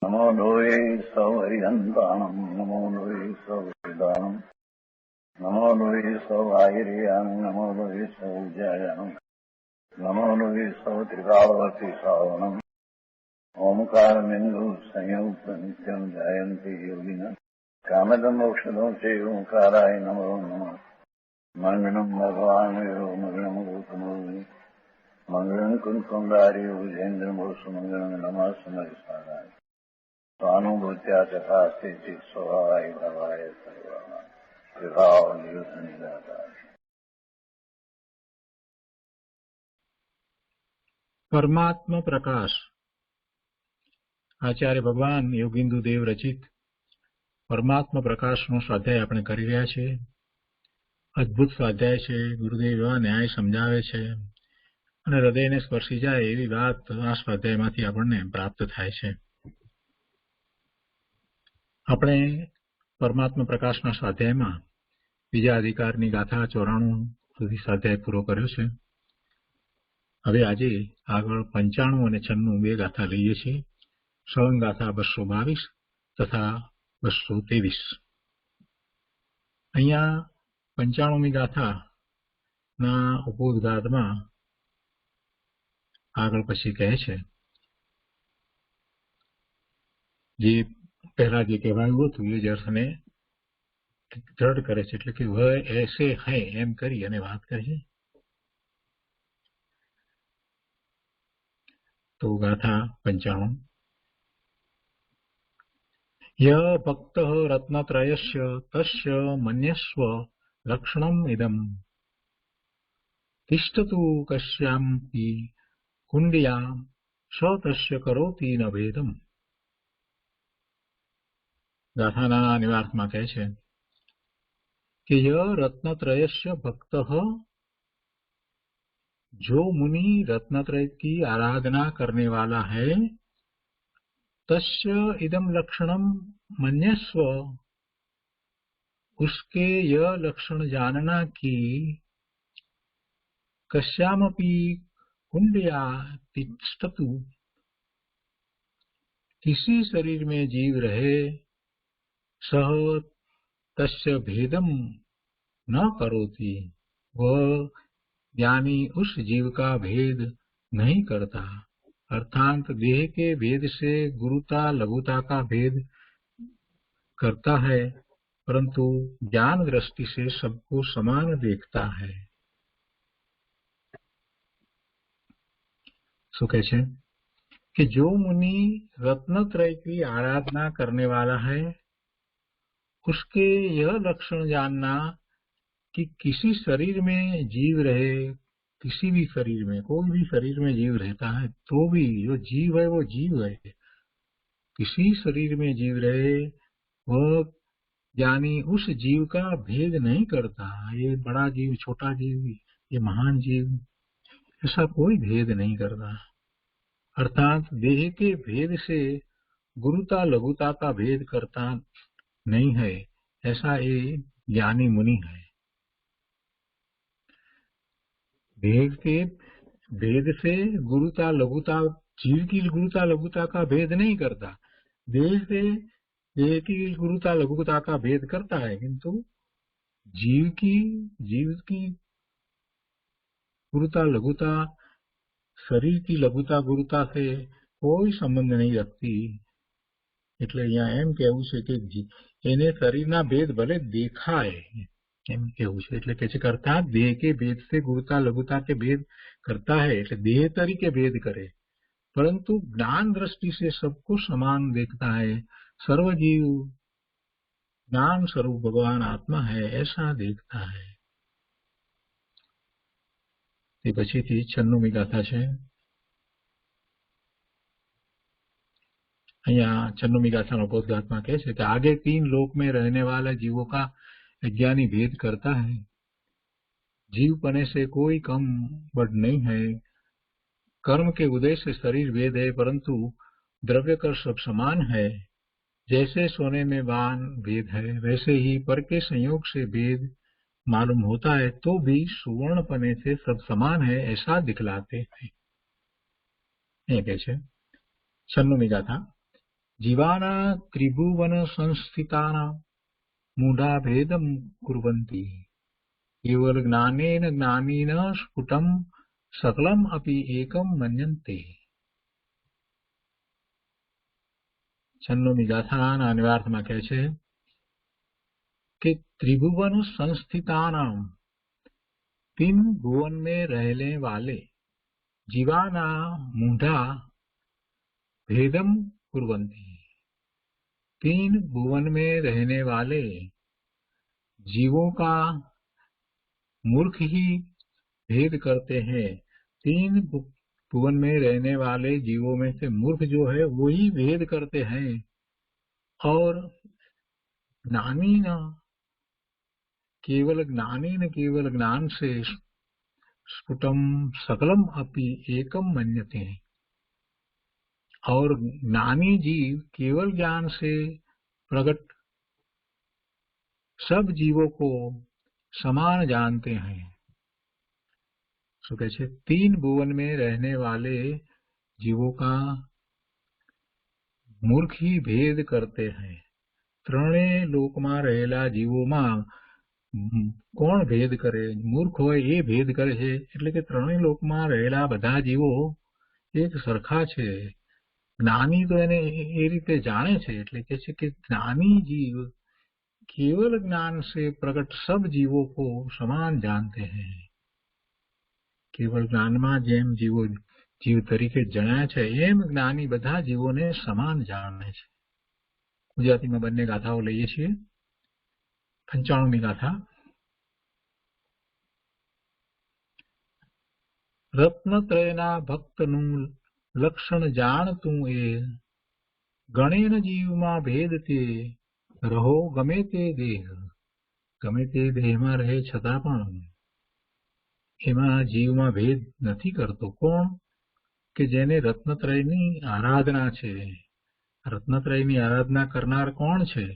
नमो लोये सौहरिहन्ताणम् नमो लोये सौहृदानम् नमो लोये सौभागिर्यानम् नमो लोये सौज्यायानम् नमो लोये सौत्रिकावती सावनम् ओंकारमिन्दु संयुक्त नित्यम् जायन्ति योगिनः कामदम् मोक्षदम् चैव ओंकाराय नमो नमः मङ्गलम् भगवान् विष्णु मङ्गलम् गौतमो मंगलम कुंकुंडारी विजेन्द्रमोसु मंगलम नमः समरिसाराय स्वानुभूत्या चकास्ते चित स्वभावाय भवाय सर्वाः विभाव नियुद्ध निराधार। परमात्मा प्रकाश आचार्य भगवान योगिंदु देव रचित परमात्मा प्रकाशનો સ્વાધ્યાય આપણે કરી રહ્યા છીએ। અદ્ભુત સ્વાધ્યાય છે। ગુરુદેવ એવા ન્યાય સમજાવે છે અને હૃદયને સ્પર્શી જાય એવી વાત આ સ્વાધ્યાયમાંથી આપણને પ્રાપ્ત થાય છે। આપણે પરમાત્મા પ્રકાશના સ્વાધ્યાયમાં બીજા અધિકારની ગાથા 94 સુધી સ્વાધ્યાય પૂરો કર્યો છે। હવે આજે આગળ 95 અને 96 બે ગાથા લઈએ છીએ। સવંગ ગાથા 222 તથા 223। અહીંયા 95મી ગાથાના ઉपोद्घातમાં આગળ પછી કહે છે જે પહેલા જે કહેવાયું હતું એ જ અર્થને દ્રઢ કરે છે, એટલે કે વહ એસે હૈ એમ કરી અને વાત કરે છે। तो गाथा 95 यः भक्तः रत्नत्रयस्य तस्य मन्यस्व लक्षणम् इदम् तिष्ठतु कस्यामपि कुण्ड्यां स तस्य करोति न भेदम्। गाथाना निवार्थમાં કહે છે कि यः रत्नत्रयस्य भक्तः जो मुनि रत्नत्रय की आराधना करने वाला है तस्य इदम लक्षणम मन्यस्व उसके यह लक्षण जानना कि कस्यामपि कुंड्या तिष्ठतु किसी शरीर में जीव रहे सह तस्य भेदम न करोति वह ज्ञानी उस जीव का भेद नहीं करता, अर्थात देह के भेद से गुरुता लघुता का भेद करता है परंतु ज्ञान दृष्टि से सबको समान देखता है। सो कहते हैं कि जो मुनि रत्नत्रय की आराधना करने वाला है उसके यह लक्षण जानना कि किसी शरीर में जीव रहे, किसी भी शरीर में कोई भी शरीर में जीव रहता है तो भी जो जीव है वो जीव है। किसी शरीर में जीव रहे वह ज्ञानी उस जीव का भेद नहीं करता, ये बड़ा जीव छोटा जीव ये महान जीव ऐसा कोई भेद नहीं करता, अर्थात देह के भेद से गुरुता लघुता का भेद करता नहीं है, ऐसा ये ज्ञानी मुनि है। देह के भेद से गुरुता लघुता जीव की गुरुता लघुता का भेद नहीं करता, देह से देह की गुरुता लघुता का भेद करता है किंतु जीव की गुरुता लघुता शरीर की लघुता गुरुता से कोई संबंध नहीं रखती। એટલે અહીંયા એમ કહેવું છે કે એને શરીરના ભેદ ભલે દેખાય એમ કેવું છે, એટલે કે અર્થાત દેહ के भेद से गुरुता लघुता के भेद करता है એટલે देह तरीके भेद करे परंतु ज्ञान दृष्टि से सबको समान देखता है, सर्वजीव ज्ञान स्वरूप भगवान आत्मा है ऐसा देखता है। તે પછીથી 96મી ગાથા છે। અહીંયા 96મી ગાથાનો ઉपोद्घातમાં કહે છે કે आगे 3 लोक में रहने वाले जीवों का अज्ञानी भेद करता है, जीव पने से कोई कम बढ़ नहीं है, कर्म के उदय से शरीर भेद है परंतु द्रव्य कर सब समान है, जैसे सोने में बान भेद है वैसे ही पर के संयोग से भेद मालूम होता है तो भी सुवर्ण पने से सब समान है ऐसा दिखलाते हैं। ये कहते 96મી गाथा जीवाना त्रिभुवन संस्थितानां मूढ़ा भेदं कुर्वन्ति केवल ज्ञानेन ज्ञानिनः स्फुटं सकलम् अपि एकं मन्यन्ते। 96મી ગાથાના અન્વયાર્થમાં કહે છે कि त्रिभुवन संस्थितानां, 3 भुवन में रहने वाले जीवाना मूढ़ा भेदम कुर्वन्ति, 3 भुवन में रहने वाले जीवों का मूर्ख ही भेद करते हैं। 3 भुवन में रहने वाले जीवों में से मूर्ख जो है वही भेद करते हैं, और ज्ञानी न केवल ज्ञान से स्फुटम सकलम अपि एकम मन्यते, और ज्ञानी जीव केवल ज्ञान से प्रकट सब जीवों को समान जानते हैं। कहते हैं 3 भुवन में रहने वाले जीवों का मूर्ख ही भेद करते हैं। 3 લોકમાં રહેલા જીવોમાં કોણ ભેદ કરે? મૂર્ખ હોય એ ભેદ કરે છે, એટલે કે 3 લોકમાં રહેલા બધા જીવો એક સરખા છે। જ્ઞાની તો એને એ રીતે જાણે છે, એટલે કે છે કે જ્ઞાની जीव केवल ज्ञान से प्रकट सब जीवों को समान जानते हैं। केवल ज्ञान में जेम जीवो जीव तरीके जण्या छे एम ज्ञानी बधा जीवोने समान जाणे छे। गुजराती में बंने गाथाओ लईए छीए। 95મી गाथा। रत्नत्रयना भक्तनु लक्षण जाणतु ए गणेन जीव में भेद ते रहो गमे ते देह। गमे ते देह में रहे छतां पण एमां जीव में भेद नहीं करतो। कोण? के जेने रत्नत्रयनी आराधना छे। रत्नत्रयनी आराधना करनार कोण छे?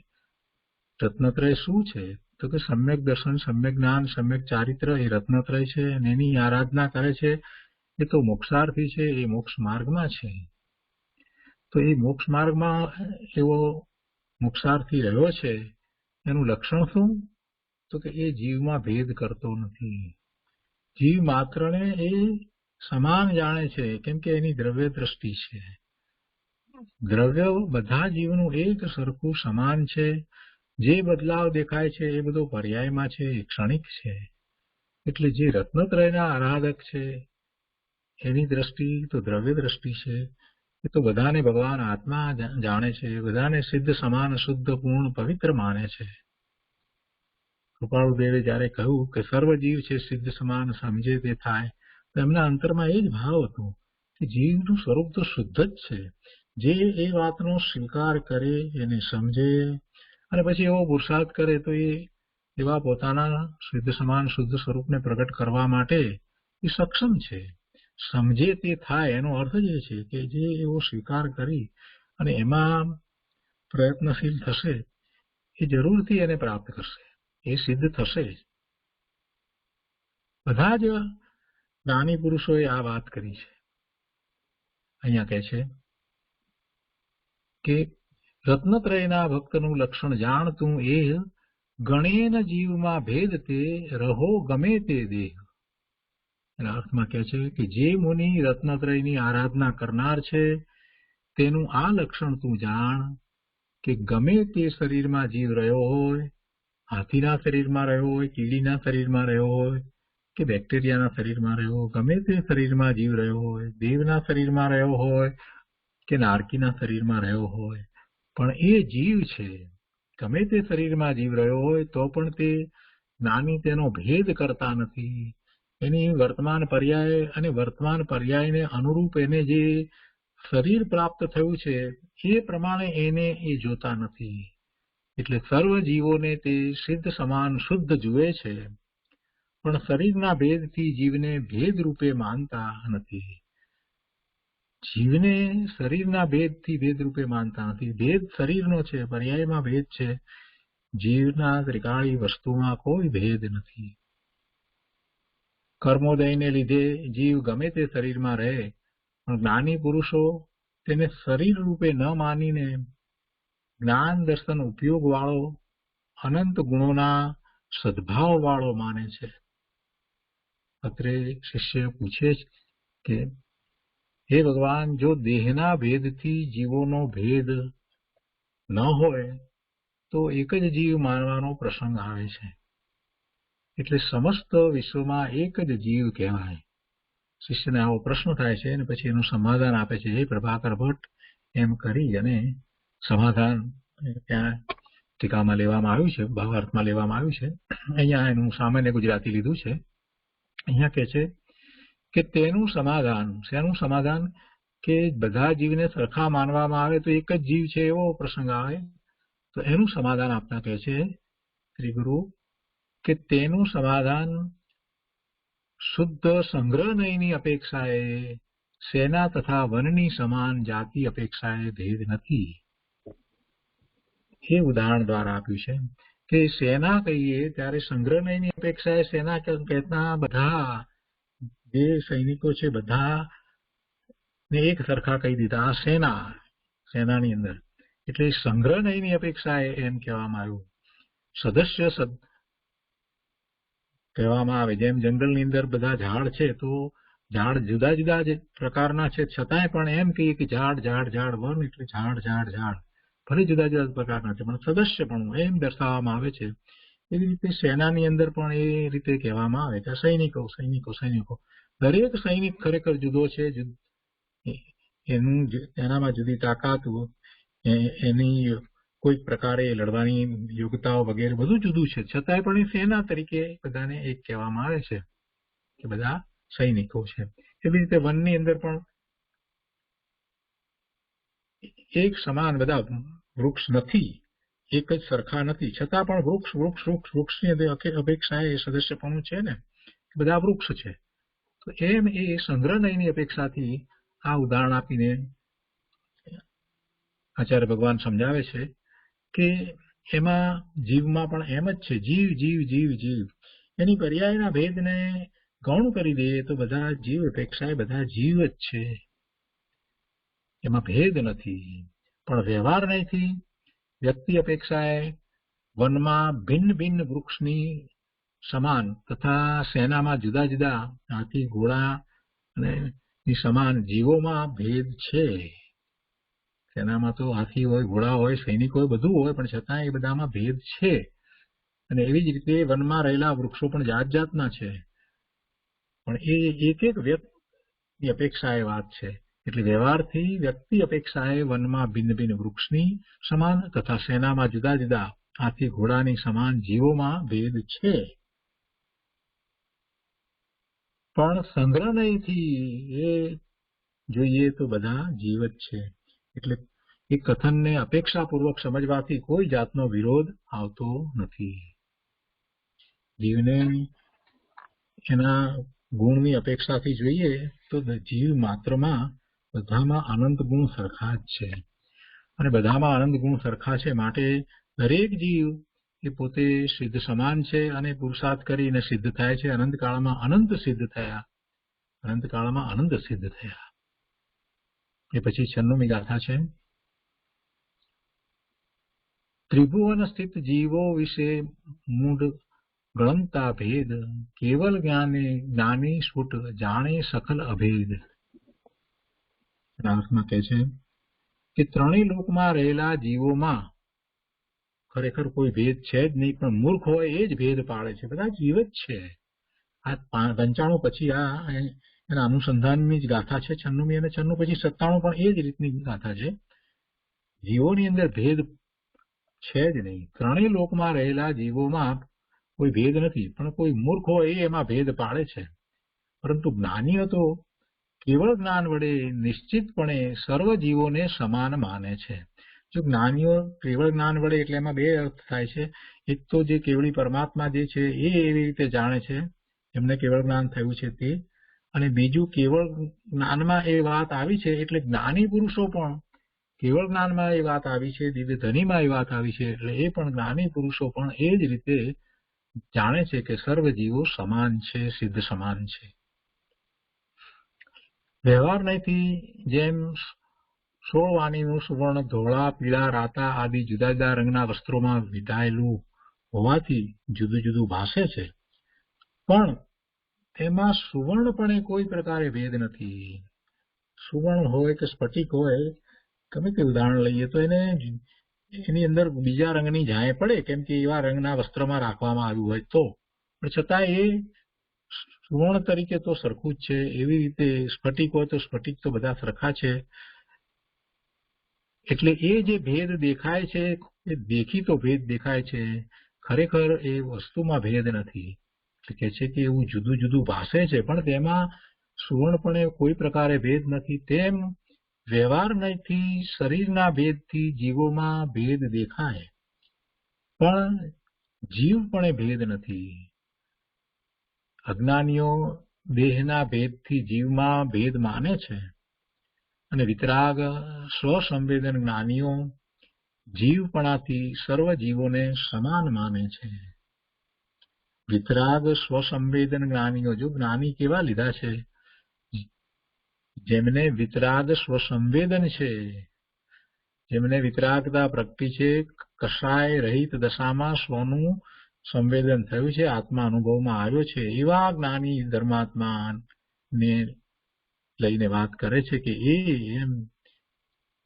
रत्नत्रय शुं छे? तो के सम्यक दर्शन, सम्यक ज्ञान, सम्यक चारित्र ए रत्नत्रय छे, अने एनी आराधना करे छे ए तो मोक्षार्थी छे, ए मोक्ष मार्ग में छे। तो ए मोक्ष मार्ग में एवो मोक्षार्थी रह्यो छे, एनुं लक्षण शुं? तो के ए जीव में भेद करतो नथी। जीव मात्र ने ए समान जाने छे, केम के एनी द्रव्य दृष्टि छे। द्रव्य बधा जीवनुं एक सरखुं समान छे। जे बदलाव देखाय छे ए बधो पर्यायमां छे, क्षणिक छे। एटले जे रत्नत्रयना आराधक छे एनी दृष्टि तो द्रव्य दृष्टि छे। ए तो बधाने भगवान आत्मा जाणे छे, बधाने सिद्ध समान शुद्ध पूर्ण पवित्र माने छे। कृपाळुदेवे ज्यारे कह्युं के सर्व जीव छे सिद्ध समान समझे ते थाय, तो एमना अंतरमां ए ज भाव हतो के जीवनुं स्वरूप तो शुद्ध ज छे। जे ए वातनो स्वीकार करे, एने समझे અને પછી એવો પુરુષાર્થ કરે તો એ એવા પોતાના સિદ્ધ સમાન શુદ્ધ સ્વરૂપને પ્રગટ કરવા માટે એ સક્ષમ છે। સમજે તે થાય એનો અર્થ જ એ છે કે જે એવો સ્વીકાર કરી અને એમાં પ્રયત્નશીલ થશે એ જરૂરથી એને પ્રાપ્ત કરશે, એ સિદ્ધ થશે। બધા જ જ્ઞાની પુરુષોએ આ વાત કરી છે। અહીંયા કહે છે કે रत्नत्रयना भक्तनु लक्षण जाणतु ए गणेन जीव में भेद ते रहो गमे ते देह। अर्थ में कहे छे कि जे मुनि रत्नत्रयनी आराधना करनार छे तेनु आ लक्षण तू जाण कि गमे ते शरीर में जीव रह्यो होय, हाथीना शरीर में रह्यो होय, कीड़ीना शरीर में रह्यो होय कि बेक्टेरियाना शरीर में रह्यो, गमे ते शरीर में जीव रह्यो होय, देवना शरीर में रह्यो होय कि नारकीना शरीर में रह्यो होय, पण ए जीव छे। गमे ते शरीर में जीव रह्यो होय तो पण ते ज्ञानी तेनो भेद करता नथी। एनी वर्तमान पर्याय अने वर्तमान पर्यायने अनुरूप एने जे शरीर प्राप्त थयुं छे ए प्रमाणे एने ए जोता नथी। एटले सर्व जीवोने ते सिद्ध समान शुद्ध जुए छे, पण शरीरना भेदथी जीवने भेद रूपे मानता नथी। जीवने शरीरना भेदथी भेद रूपे मानता नथी। भेद शरीरनो छे, पर्यायमां भेद छे। जीवना त्रिकाળી वस्तुमां कोई भेद नथी। कर्मोदयने लीधे जीव गमे ते शरीरमां रहे, पण ज्ञानी पुरुषो તેને શરીર રૂપે ન માનીને જ્ઞાન દર્શન ઉપયોગ વાળો અનંત ગુણોના સદભાવ વાળો માને છે. અત્રે શિષ્ય પૂછે કે હે ભગવાન, જો દેહના ભેદથી જીવોનો ભેદ ન હોય તો એક જ જીવ માનવાનો પ્રસંગ આવે છે, એટલે સમસ્ત વિશ્વમાં એક જ જીવ કહેવાય. શિષ્યને આવો પ્રશ્ન થાય છે અને પછી એનું સમાધાન આપે છે. હે પ્રભાકર ભટ્ટ, એમ કરી અને સમાધાન ત્યાં ટીકામાં લેવામાં આવ્યું છે, ભાવાર્થમાં લેવામાં આવ્યું છે. અહીંયા એનું સામાન્ય ગુજરાતી લીધું છે. અહીંયા કહે છે કે તેનું સમાધાન, શેનું સમાધાન? કે બધા જીવને સરખા માનવામાં આવે તો એક જ જીવ છે એવો પ્રસંગ આવે, તો એનું સમાધાન આપતા કહે છે શ્રી ગુરુ કે તેનું સમાધાન શુદ્ધ સંગ્રહની અપેક્ષાએ સેના તથા વનની સમાન જાતિ અપેક્ષાએ ભેદ નથી. એ ઉદાહરણ દ્વારા આપ્યું છે કે સેના કહીએ ત્યારે સંગ્રહની અપેક્ષાએ સેના કહેતા બધા જે સૈનિકો છે બધા ને એક સરખા કહી દીધા આ સેના, સેનાની અંદર. એટલે સંગ્રહની અપેક્ષાએ એમ કહેવામાં આવ્યું. સદસ્ય કહેવામાં આવે, જેમ જંગલની અંદર બધા ઝાડ છે તો ઝાડ જુદા જુદા પ્રકારના છે, છતાંય પણ એમ કહીએ કે ઝાડ ઝાડ ઝાડ વન એટલે ઝાડ ઝાડ ઝાડ, ભલે જુદા જુદા પ્રકારના છે પણ સદસ્ય પણ એમ દર્શાવવામાં આવે છે. એવી રીતે સેનાની અંદર પણ એ રીતે કહેવામાં આવે કે સૈનિકો સૈનિકો સૈનિકો, દરેક સૈનિક ખરેખર જુદો છે, એનું એનામાં જુદી તાકાત, એની કોઈક પ્રકારે લડવાની યોગ્યતાઓ વગેરે બધું જુદું છે, છતાંય પણ એ સેના તરીકે બધાને એક કહેવામાં આવે છે કે બધા સૈનિકો છે. એવી રીતે વનની અંદર પણ એક સમાન બધા વૃક્ષ નથી, એક જ સરખા નથી, છતાં પણ વૃક્ષની અપેક્ષા એ સદસ્યપણું છે ને, બધા વૃક્ષ છે. તો એમ એ સંગ્રહની અપેક્ષાથી આ ઉદાહરણ આપીને આચાર્ય ભગવાન સમજાવે છે કે એમાં જીવમાં પણ એમ જ છે, જીવ જીવ જીવ જીવ. એની પર્યાયના ભેદને ગૌણ કરી દઈએ તો બધા જીવ અપેક્ષાએ બધા જીવ જ છે, એમાં ભેદ નથી. પણ વ્યવહાર નહીંથી વ્યક્તિ અપેક્ષાએ વનમાં ભિન્ન ભિન્ન વૃક્ષની સમાન તથા સેનામાં જુદા જુદા હાથી ઘોડા અને સમાન જીવોમાં ભેદ છે. સેનામાં તો હાથી હોય, ઘોડા હોય, સૈનિક હોય, બધું હોય, પણ છતાં એ બધામાં ભેદ છે. અને એવી જ રીતે વનમાં રહેલા વૃક્ષો પણ જાત જાતના છે, પણ એ એક એક વ્યક્તિની અપેક્ષા એ વાત છે. એટલે વ્યવહારથી વ્યક્તિ અપેક્ષાએ વનમાં ભિન્ન ભિન્ન વૃક્ષની સમાન તથા સેનામાં જુદા જુદા હાથી ઘોડાની સમાન જીવોમાં ભેદ છે. પણ સંગ્રહથી એ જોઈએ તો બધા જીવ જ છે. એટલે એ કથનને અપેક્ષાપૂર્વક સમજવાથી કોઈ જાતનો વિરોધ આવતો નથી. જીવને એના ગુણની અપેક્ષાથી જોઈએ તો જીવ માત્રમાં બધામાં અનંત ગુણ સરખા જ છે, અને બધામાં અનંત ગુણ સરખા છે માટે દરેક જીવ એ પોતે સિદ્ધ સમાન છે અને પુરુષાર્થ કરીને સિદ્ધ થાય છે. અનંતકાળમાં અનંત સિદ્ધ થયા, અનંતકાળમાં અનંત સિદ્ધ થયા. એ પછી 96મી ગાથા છે. ત્રિભુવન સ્થિત જીવો વિશે મૂઢ ગણતા ભેદ, કેવલ જ્ઞાની સ્ફુટ જાણે સકલ અભેદ. અર્થમાં કહે છે કે ત્રણેય લોકમાં રહેલા જીવોમાં ખરેખર કોઈ ભેદ છે જ નહીં, પણ મૂર્ખ હોય એ જ ભેદ પાડે છે. બધા જીવ જ છે. આ 95 પછી આ એના અનુસંધાનની જ ગાથા છે 96મી, અને 96 પછી 97 પણ એ જ રીતની ગાથા છે. જીવોની અંદર ભેદ છે જ નહીં. ત્રણેય લોકમાં રહેલા જીવોમાં કોઈ ભેદ નથી, પણ કોઈ મૂર્ખ હોય એ એમાં ભેદ પાડે છે. પરંતુ જ્ઞાનીઓ તો કેવળ જ્ઞાન વડે નિશ્ચિતપણે સર્વ જીવોને સમાન માને છે. જો જ્ઞાનીઓ કેવળ જ્ઞાન વડે, એટલે એમાં બે અર્થ થાય છે. એક તો જે કેવળી પરમાત્મા જે છે એ એવી રીતે જાણે છે, એમને કેવળ જ્ઞાન થયું છે તે, અને બીજું કેવળ જ્ઞાનમાં એ વાત આવી છે એટલે જ્ઞાની પુરુષો પણ કેવળ જ્ઞાનમાં એ વાત આવી છે, દિવ્ય ધનીમાં એ વાત આવી છે, એટલે એ પણ જ્ઞાની પુરુષો પણ એ જ રીતે જાણે છે કે સર્વ જીવો સમાન છે, સિદ્ધ સમાન છે. વ્યવહાર નહીંથી જેમ 16 વાણીનું સુવર્ણ ધોળા, પીળા, રાતા આદિ જુદા જુદા રંગના વસ્ત્રોમાં વિધાયેલું હોવાથી જુદું જુદું ભાસે છે, પણ તેમાં સુવર્ણપણે કોઈ પ્રકારે ભેદ નથી. સુવર્ણ હોય કે સ્ફટિક હોય, ગમે તે ઉદાહરણ લઈએ તો એની અંદર બીજા રંગની ઝાંય પડે, કેમ કે એવા રંગના વસ્ત્રમાં રાખવામાં આવ્યું હોય તો, પણ છતાં એ સુવર્ણ તરીકે તો સરખું જ છે. એવી રીતે સ્ફટિક હોય તો સ્ફટિક તો બધા સરખા છે. એટલે એ જે ભેદ દેખાય છે, એ દેખી તો ભેદ દેખાય છે, ખરેખર એ વસ્તુમાં ભેદ નથી. એટલે કે છે કે એવું જુદું જુદું ભાસે છે, પણ તેમાં સુવર્ણપણે કોઈ પ્રકારે ભેદ નથી. તેમ વ્યવહારથી શરીરના ભેદથી જીવોમાં ભેદ દેખાય, પણ જીવપણે ભેદ નથી. અજ્ઞાનીઓ દેહના ભેદથી જીવમાં ભેદ માને છે, અને વિતરાગ સ્વસંવેદન જ્ઞાનીઓ જીવપણાથી સર્વ જીવોને સમાન માને છે. વિતરાગ સ્વસંવેદન જ્ઞાનીઓ, જો જ્ઞાની કેવા લીધા છે? જેમને વિતરાગ સ્વસંવેદન છે, જેમને વિતરાગતા પ્રગટી છે, કશાય રહિત દશામાં સ્વનું સંવેદન થયું છે, આત્મા અનુભવમાં આવ્યો છે, એવા જ્ઞાની ધર્માત્માને લઈને વાત કરે છે કે એમ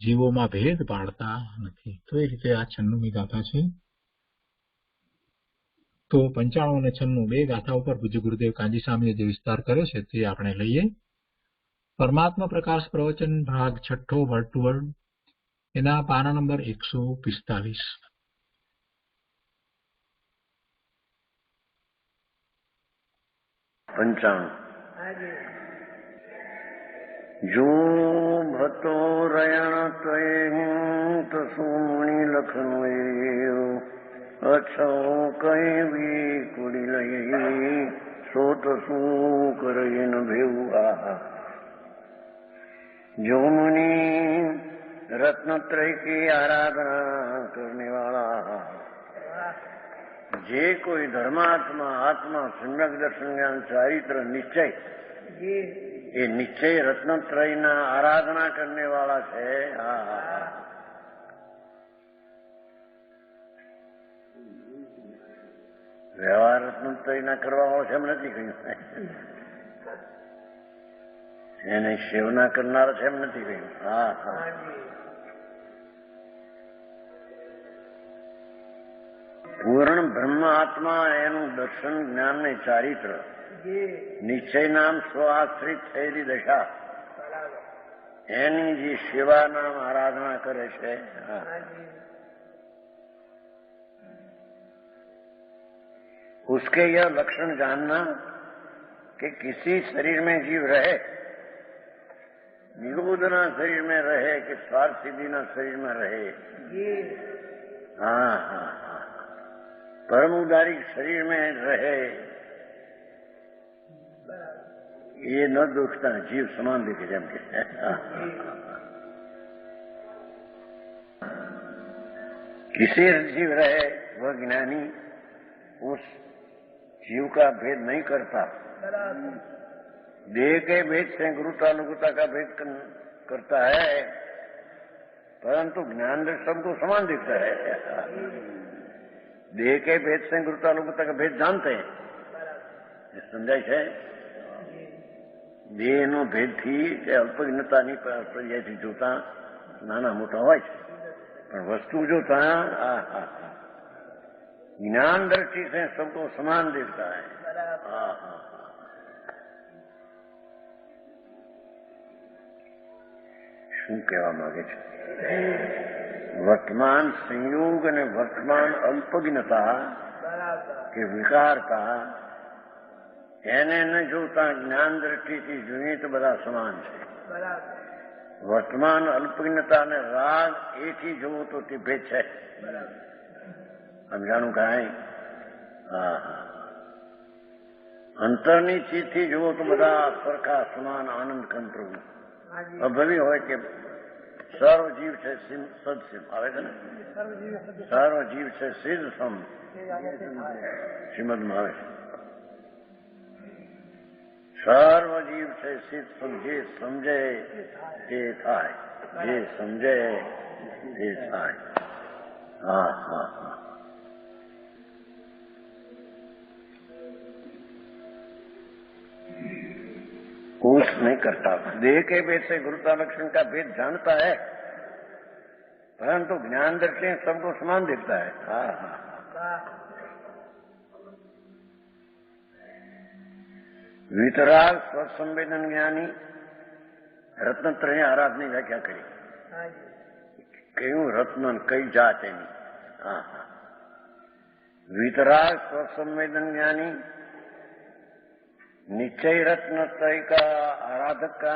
જીવોમાં ભેદ પાડતા નથી. તો એ રીતે આ 96મી ગાથા છે. તો 95 અને 96 બે ગાથા ઉપર પૂજ્ય ગુરુદેવ કાંજી સ્વામીએ જે વિસ્તાર કર્યો છે તે આપણે લઈએ. પરમાત્મા પ્રકાશ પ્રવચન ભાગ 6 વર્ડ ટુ વર્ડ, એના પાના નંબર 145. જો ભતો રયણ ત્વય તસુમણી લખન અચ્છો કઈ વી કુડી લઈ સોત શું કરે ન ભેવું. जो मुनि रत्नत्रय की आराधना करने वाला, जे कोई धर्मात्मा आत्मा सम्यक दर्शन ज्ञान चारित्र निश्चय, ये निश्चय रत्नत्रय ना आराधना करने वाला છે. વ્યવહાર રત્નત્રય ના કરવા વાળો છે એમ નથી કહ્યું, એને સેવના કરનાર છે એમ નથી કહ્યું. પૂર્ણ બ્રહ્મ આત્મા એનું દર્શન જ્ઞાન ને ચારિત્ર નિશ્ચય નામ સ્વાશ્રિત થયેલી દશા, એની જે સેવા નામ આરાધના કરે છે. उसके यह लक्षण जानना कि किसी शरीर में जीव रहे, निरोधना शरीर में रहे कि स्वार्थ सिद्धिना शरीर में रहे, परम उदारी शरीर में रहे, ये न दुखता जीव समान दिखे જેમ કે किसी जीव रहे वह ज्ञानी उस जीव का भेद नहीं करता, देह के भेद से गुरुतानुगुता का भेद करता है, परंतु ज्ञान दर्शन को समान दिखता है. देह के भेद से गुरुतानुगुता का भेद जानते हैं, समझाय છે. દેહનો ભેદથી કે અલ્પજ્ઞતાની પ્રજ્ઞાથી જોતા નાના મોટા હોય છે, પણ વસ્તુ જોતા ज्ञान दृष्टि से सबको समान दिखता है. શું કહેવા માંગે છે? વર્તમાન સંયોગ અને વર્તમાન અલ્પજ્ઞતા કે વિકારતા એને ન જોતા જ્ઞાન દ્રષ્ટિથી જોઈએ તો બધા સમાન છે. વર્તમાન અલ્પજ્ઞતા અને રાગ એથી જોવો તો તે ભેદ છે. સમજાણું કાંઈ? અંતરની ચીજથી જુઓ તો બધા સરખા સમાન આનંદ કંટ્રોલ. અભવી હોય કે સર્વ જીવ છે સદસિમ આવે છે ને, સર્વ જીવ છે સિદ્ધ સમ શ્રીમદમાં આવે છે. સર્વ જીવ છે સિદ્ધ સમ, જે સમજે તે થાય. જે સમજે એ થાય. હા હા હા. कोर्स नहीं करता, देह के भेद से गुरुता लक्षण का भेद जानता है, परंतु ज्ञान दृष्टि सबको समान दिखता है. हाँ हाँ. वितराग स्वसंवेदन ज्ञानी રત્નત્રય આરાધની વ્યાખ્યા કરી. કયું રત્ન કઈ જાત એની. હા હા. वितराग स्वसंवेदन ज्ञानी निश्चय रत्नत्रय का आराधक का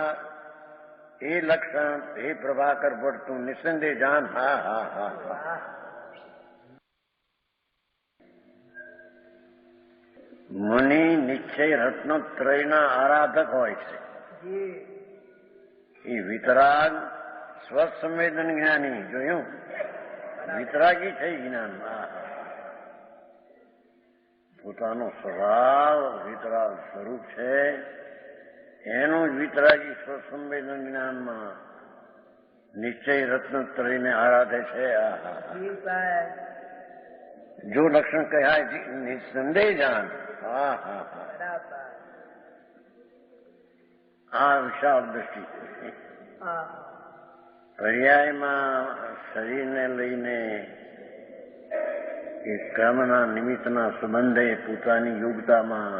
ये लक्षण हे प्रभाकर भट्ट तू निसंदेह जान. હા હા હા હા. મુનિ નિશ્ચય રત્નત્રયના આરાધક હોય છે. એ વિતરાગ સ્વસંવેદન જ્ઞાની જોયું. વિતરાગી થઈ જ્ઞાનમાં. પોતાનો સ્વભાવ વિતરાગ સ્વરૂપ છે એનું જ વિતરાગી સ્વસંવેદન જ્ઞાનમાં નિશ્ચય રત્નત્રયને આરાધે છે. જો લક્ષણ કહ્યા નિસંદેહ જાન. હા હા હા. આ વિશાળ દ્રષ્ટિ. પર્યાયમાં શરીરને લઈને એ કર્મના નિમિત્તના સંબંધે પોતાની યોગ્યતામાં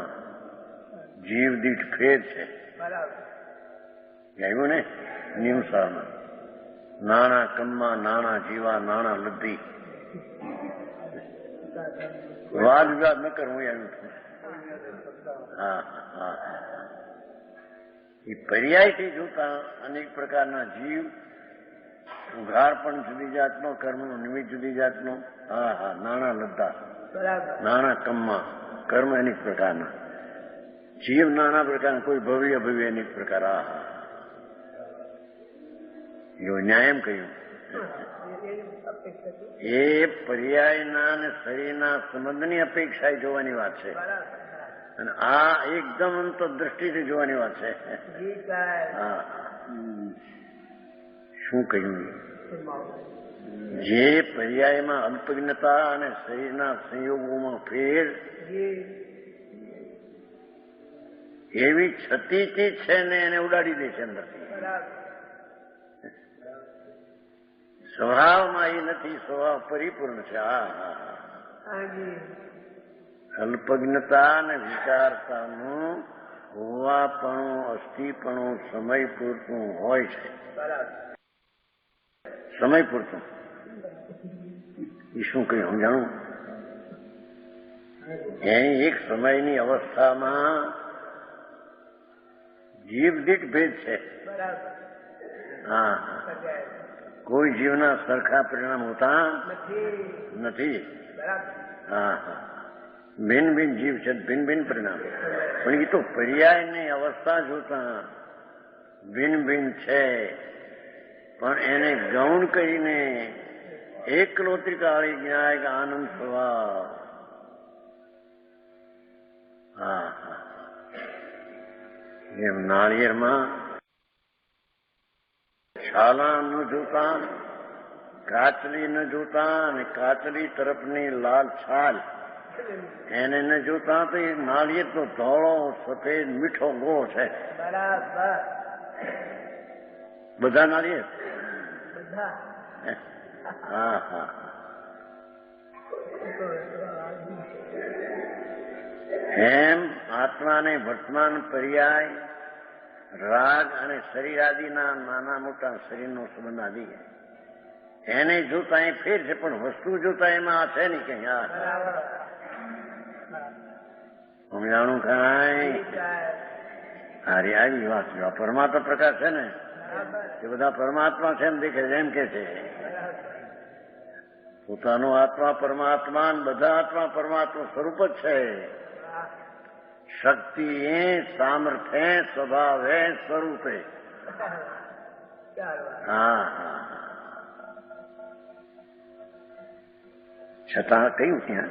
જીવ દીઠ ફેર છે. આવ્યું ને નિયમસારમાં. નાણા કમમાં નાણા જીવા નાણા લબ્ધી. વાદ વિવાદ ન કરવું આવ્યું છે. હા હા. એ પર્યાયથી જોતા અનેક પ્રકારના જીવ, ઉઘાર પણ જુદી જાતનો, કર્મનો નિમિત્ત જુદી જાતનો. હા હા. નાણા લબ્ધા, નાણા કમમાં, કર્મ અનેક પ્રકારના, જીવ નાના પ્રકારના, કોઈ ભવ્ય અભવ્ય અનેક પ્રકાર. હા હા. જો ન્યાયમ કહ્યું. એ પર્યાયના અને શરીરના સંબંધની અપેક્ષાએ જોવાની વાત છે, અને આ એકદમ અંતરદ્રષ્ટિથી જોવાની વાત છે. હા. શું કહ્યું? જે પર્યાયમાં અલ્પજ્ઞતા અને શરીરના સંયોગોમાં ફેર એવી છતીથી છે ને એને ઉડાડી દે છે અંદરથી. સ્વભાવમાં એ નથી, સ્વભાવ પરિપૂર્ણ છે. હા હા. અલ્પજ્ઞતા અને વિચારતાનું હોવાપણું, અસ્થિપણું સમય પૂરતું હોય છે. સમય પૂરતું. એ શું કહ્યું સમજાણું? એની એક સમયની અવસ્થામાં જીવ દીઠ ભેદ છે. હા. કોઈ જીવના સરખા પરિણામ હોતા નથી. હા હા. ભિન્ન ભિન્ન જીવ છે, ભિન્ન ભિન્ન પરિણામ. પણ એ તો પર્યાયની અવસ્થા જોતા ભિન્ન ભિન્ન છે, પણ એને ગૌણ કરીને એકલો ત્રિકાળી જ્ઞાય આનંદ સ્વભાવ. હા હા. એમ નાળિયેરમાં છાલા ન જોતા, કાચલી ન જોતા, અને કાચલી તરફની લાલ છાલ એને ન જોતા તો એ નાળિયેર તો ધોળો સફેદ મીઠો ગોળ છે. બધા નાળિયેર. હા હા. એમ આત્માને વર્તમાન પર્યાય, રાગ અને શરીર આદિના નાના મોટા શરીરનો સંબંધ આદિ એને જોતા એ ફેર છે, પણ વસ્તુ જોતા એમાં છે નહીં કઈ. હા. સમજાણું કાંઈ? હારી આવી વાત છે. પરમાત્મા પ્રકાશ છે ને એ બધા પરમાત્મા છે એમ દેખે છે, એમ કે છે. પોતાનો આત્મા પરમાત્મા, બધા આત્મા પરમાત્મા સ્વરૂપ જ છે. શક્તિ એ સામર્થ્ય સ્વભાવે સ્વરૂપે. હા હા. છતાં કયું ત્યાં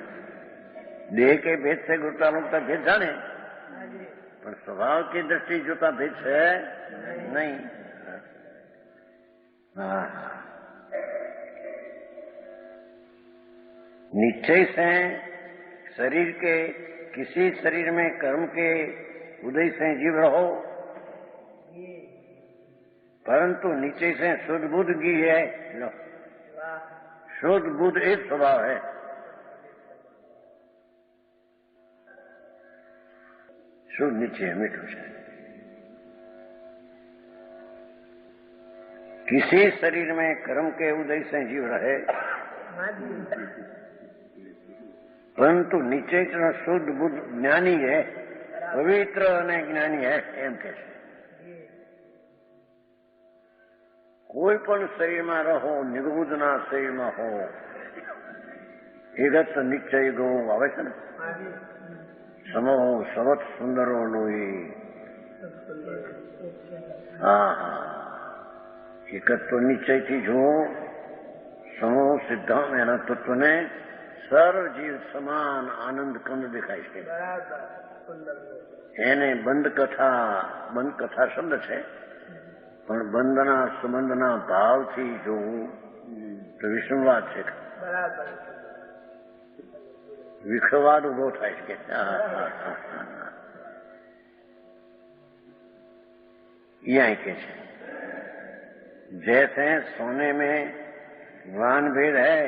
દેહ કે ભેદ છે, ગુરુતાનુગતા ભેદ જાણે, પણ સ્વભાવ की दृष्टि જોતા ભેદ છે નહીં. हाँ, निश्चय से शरीर के किसी शरीर में कर्म के उदय से जीव रहो, परंतु नीचे से शुद्ध बुद्ध की है। शुद्ध बुद्ध एक स्वभाव है। शुद्ध नीचे मीठू से किसी शरीर में कर्म के उदय से जीव रहे, परंतु नीचे शुद्ध बुद्ध ज्ञानी है, पवित्र અને જ્ઞાની है એમ કે છે। કોઈ પણ શરીરમાં રહો, નિર્બુદ્ધના શરીરમાં હો, એગત નિશ્ચય ગો આવે છે ને, સમો સવત સુંદરો લોહી। હા હા, એકત તો નિશ્ચયથી જુઓ, સમો સિદ્ધાંત એના તત્વને સર્વ જીવ સમાન આનંદ કંદ દેખાય છે। એને બંધ કથા શબ્દ છે, પણ બંધના સંબંધના ભાવથી જોવું તો વિષ્ણુવાદ છે। વિખવાદ ઉભો થાય છે। यहाँ के जैसे सोने में वान भेद है,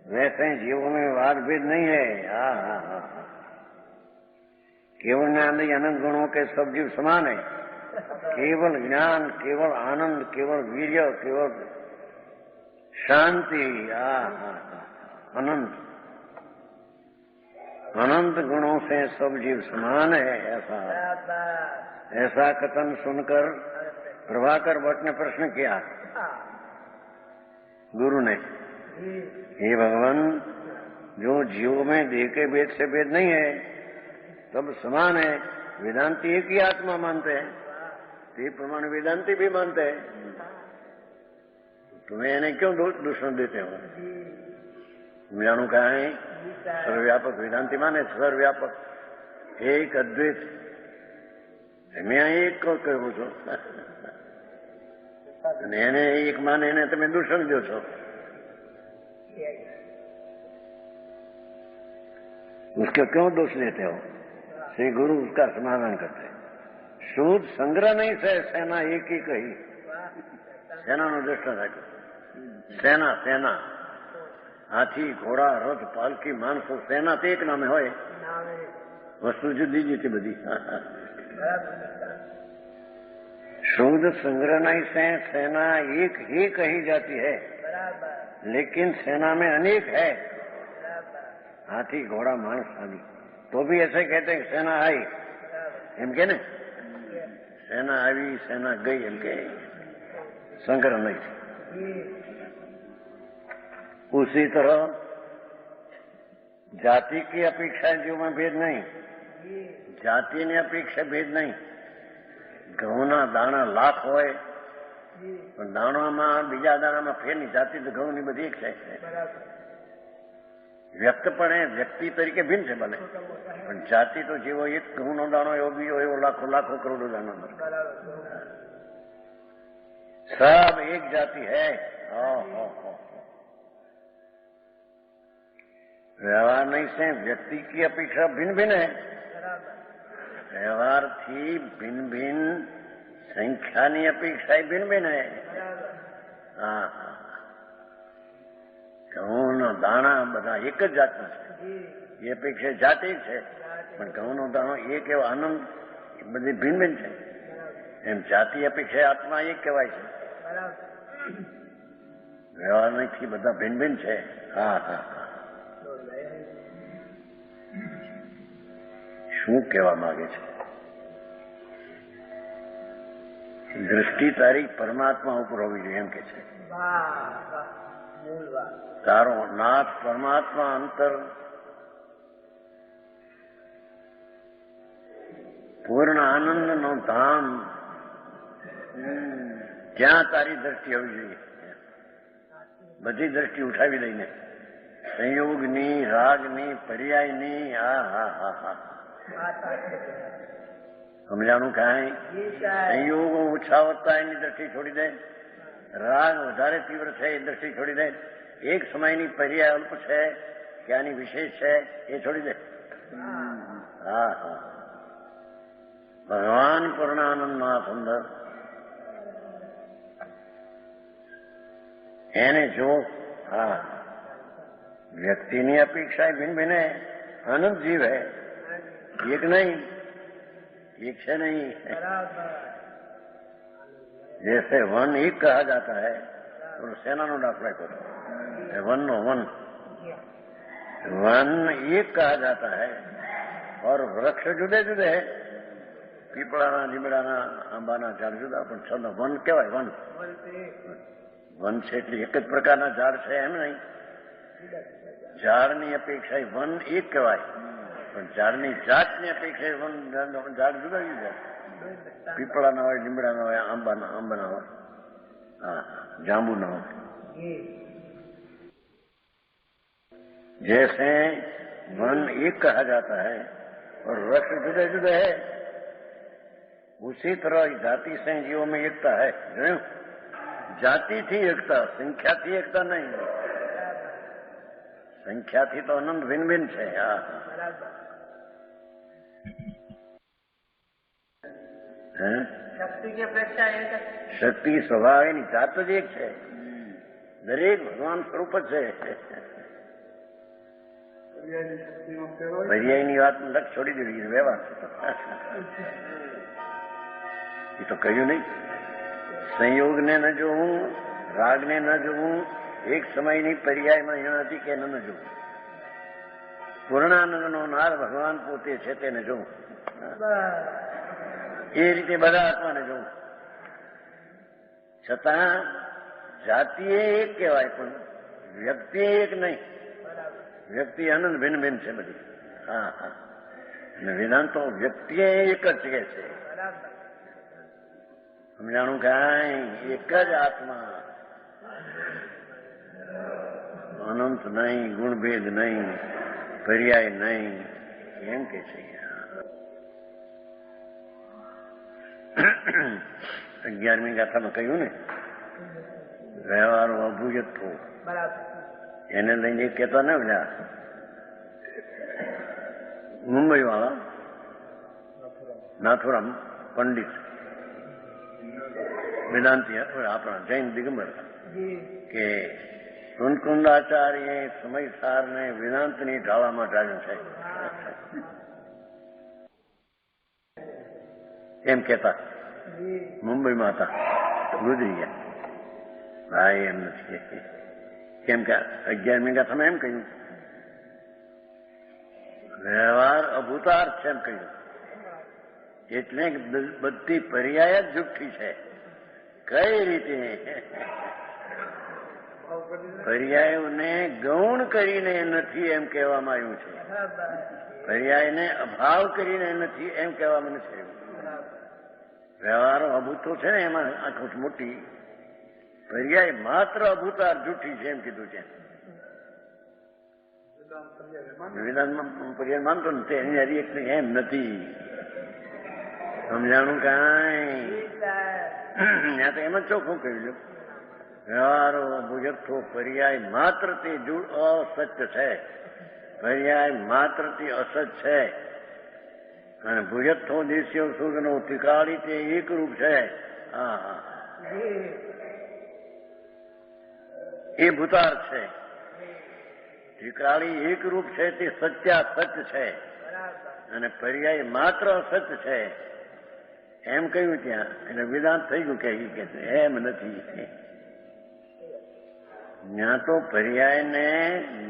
वैसे जीवों में वाद भेद नहीं है। हाँ हाँ हाँ, केवल ज्ञान अनंत गुणों के सब जीव समान है। केवल ज्ञान, केवल आनंद, केवल वीर्य, केवल शांति, अनंत अनंत गुणों से सब जीव समान है। ऐसा कथन सुनकर प्रभाकर भट्ट ने प्रश्न किया गुरु ने, हे भगवान, जो जीवों में देह के भेद से भेद नहीं है, सब समान है, वेदांती एक ही आत्मा मानते हैं, ते प्रमाण वेदांती भी मानते हैं, तुम्हें इन्हें क्यों दूषण देते हो? जानो कहा है सर्वव्यापक वेदांती माने सर्वव्यापक एक अद्वैत, मैं एक को कहूं छो, એને એક માને એને તમે દૂષણ દો છો। उसके क्यों दोष लेते हो? श्री गुरु उसका समाधान करते हैं। शुद्ध संग्रह नहीं से सेना एक ही कही, सेना नो दृष्ट राख्यो। सेना सेना हाथी घोड़ा रथ पालकी माणसो सेना तो एक नामे होय, वस्तु जुदी जुदी बधी। शुद्ध संग्रह नहीं से सेना एक ही कही जाती है, लेकिन सेना में अनेक है, हाथी घोड़ा माणस आदि। तो भी ऐसे कहते हैं सेना आई, एम के ने सेना आई सेना गई, एम के संग्रह नहीं। उसी तरह जाति की अपेक्षा जीव में भेद नहीं, जाति ने अपेक्षा भेद नहीं। ઘઉંના દાણા લાખ હોય, પણ દાણામાં બીજા દાણામાં ફેર નહીં, જાતિ તો ઘઉંની બધી એક છે। વ્યક્તપણે વ્યક્તિ તરીકે ભિન્ન છે ભલે, પણ જાતિ તો જેવો એક ઘઉંનો દાણો એવો બીજો એવો લાખો લાખો કરોડો દાણો, सब एक जाति है। व्यवहार नहीं से व्यक्ति की अपेक्षा भिन्न भिन्न है। व्यवहार थी भिन्न भिन्न संख्या ની अपेक्षा भिन्न भिन्न है। हाँ, ઘઉંનો દાણા બધા એક જ જાતના છે, એ અપેક્ષા જાતિ છે, પણ ઘઉંનો દાણો એક એવો આનંદ બધી ભિન્ન ભિન્ન છે। એમ જાતિ અપેક્ષા આત્મા એક કહેવાય છે, વ્યવહાર નથી બધા ભિન્ન ભિન્ન છે। હા હા, શું કહેવા માંગે છે? दृष्टि तारी परमात्मा ऊपर होवी જોઈએ એમ કે છે। તારો નાથ પરમાત્મા અંતર પૂર્ણ આનંદ નો ધામ, ત્યાં તારી દ્રષ્ટિ હોવી જોઈએ। બધી દ્રષ્ટિ ઉઠાવી દઈને સંયોગની, રાગની, પર્યાયની, હા હા હા હા, સમજાણું કાંઈ? સંયોગો ઓછા વધતા એની દ્રષ્ટિ છોડી દે, રાગ વધારે તીવ્ર છે એ દ્રષ્ટિ છોડી દે, એક સમયની પર્યાય અલ્પ છે કે આની વિશેષ છે એ છોડી દે. હા હા, ભગવાન પૂર્ણાનંદમાં સુંદર એને જો. હા, વ્યક્તિની અપેક્ષા ભિન્ન ભિન્ન है, अनंत जीव है, एक नहीं, एक से नहीं. जैसे वन एक कहा जाता है तो सेना नो दाखला करो, वन नो वन एक कहा जाता है और वृक्ष जुदे जुदे है, પીપળાના લીમડાના આંબાના ઝાડ જુદા પણ છતાં વન કહેવાય. વન છે એટલે એક જ પ્રકારના ઝાડ છે એમ નહીં. ઝાડની અપેક્ષા વન એક કહેવાય પણ ઝાડની જાતની અપેક્ષા વન ઝાડ જુદા જુદા, પીપળાના હોય, લીમડાના હોય, આંબાના હોય, હા, જાંબુના હોય. जैसे वन एक कहा जाता है और वृक्ष जुदे जुदे है, उसी तरह जाति से जीवों में एकता है. जाति थी एकता, संख्या थी एकता नहीं. संख्या थी तो अनंत भिन्न भिन्न છે. હા, શક્તિ की अपेक्षा एक है. શક્તિ સ્વભાવ એની જાત જ એક છે, દરેક ભગવાન સ્વરૂપ જ છે. પર્યાયની વાત લક્ષ છોડી દેવી, વ્યવહાર એ તો કહ્યું નહીં. સંયોગને ન જોવું, રાગને ન જોવું, એક સમયની પર્યાયમાં એનાથી કે ન જોવું. પૂર્ણાનંદનો નાર ભગવાન પોતે છે તેને જોવું, એ રીતે બધા આત્માને જોવું. છતાં જાતિએ એક કહેવાય પણ વ્યક્તિ એક નહીં. વ્યક્તિ અનંત ભિન્ન ભિન્ન છે બધી. હા હા, અને વેદાંતો વ્યક્તિએ એક જ કે છે. સમજાણું કાંઈ? એક જ આત્મા, અનંત નહીં, ગુણભેદ નહીં, પર્યાય નહીં, એમ કે છે. 11મી ગાથામાં કહ્યું ને, વ્યવહારો અભુજત્વો, એને લઈને એક કહેતા ને બધા મુંબઈ વાળા નાથુરામ પંડિત વેદાંતિ આપણા જૈન દિગંબર કે કુંદાચાર્ય સમયસારને વેદાંતની ઢાળામાં ઢાળ્યું છે એમ કહેતા. મુંબઈમાં હતા, ગુજરી ગયા. ભાઈ એમ નથી, કેમ કે 11મી ગાથામાં એમ કહ્યું વ્યવહાર અભૂતાર્થ છે એમ કહ્યું. એટલે બધી પર્યાય જ જુઠ્ઠી છે. કઈ રીતે? પર્યાયોને ગૌણ કરીને નથી એમ કહેવામાં આવ્યું છે, પર્યાયને અભાવ કરીને નથી એમ કહેવામાં નથી આવ્યું. વ્યવહારો અભૂતો છે ને એમાં આખું મોટી પર્યાય માત્ર અભૂતાર જુઠ્ઠી છે એમ કીધું છે. વેદાંતમાં પર્યાય માનતો ને એની હરી એક એમ નથી. સમજાણું કાંઈ? ત્યાં તો એમ જ ચોખ્ખું કહ્યું. વ્યવહારો ભુજથ્થો પર્યાય માત્ર તે અસત્ય છે, પર્યાય માત્ર તે અસત છે. અને ભુજથ્થો દેશીય સુગનો ત્રિકાળી તે એક રૂપ છે. હા હા, એ ભૂતાર છે. ત્રિકાળી એક રૂપ છે તે સત્યાસત્ય છે અને પર્યાય માત્ર અસત્ય છે એમ કહ્યું ત્યાં. એટલે વેદાંત થઈ ગયું કે એમ નથી. ત્યાં તો પર્યાયને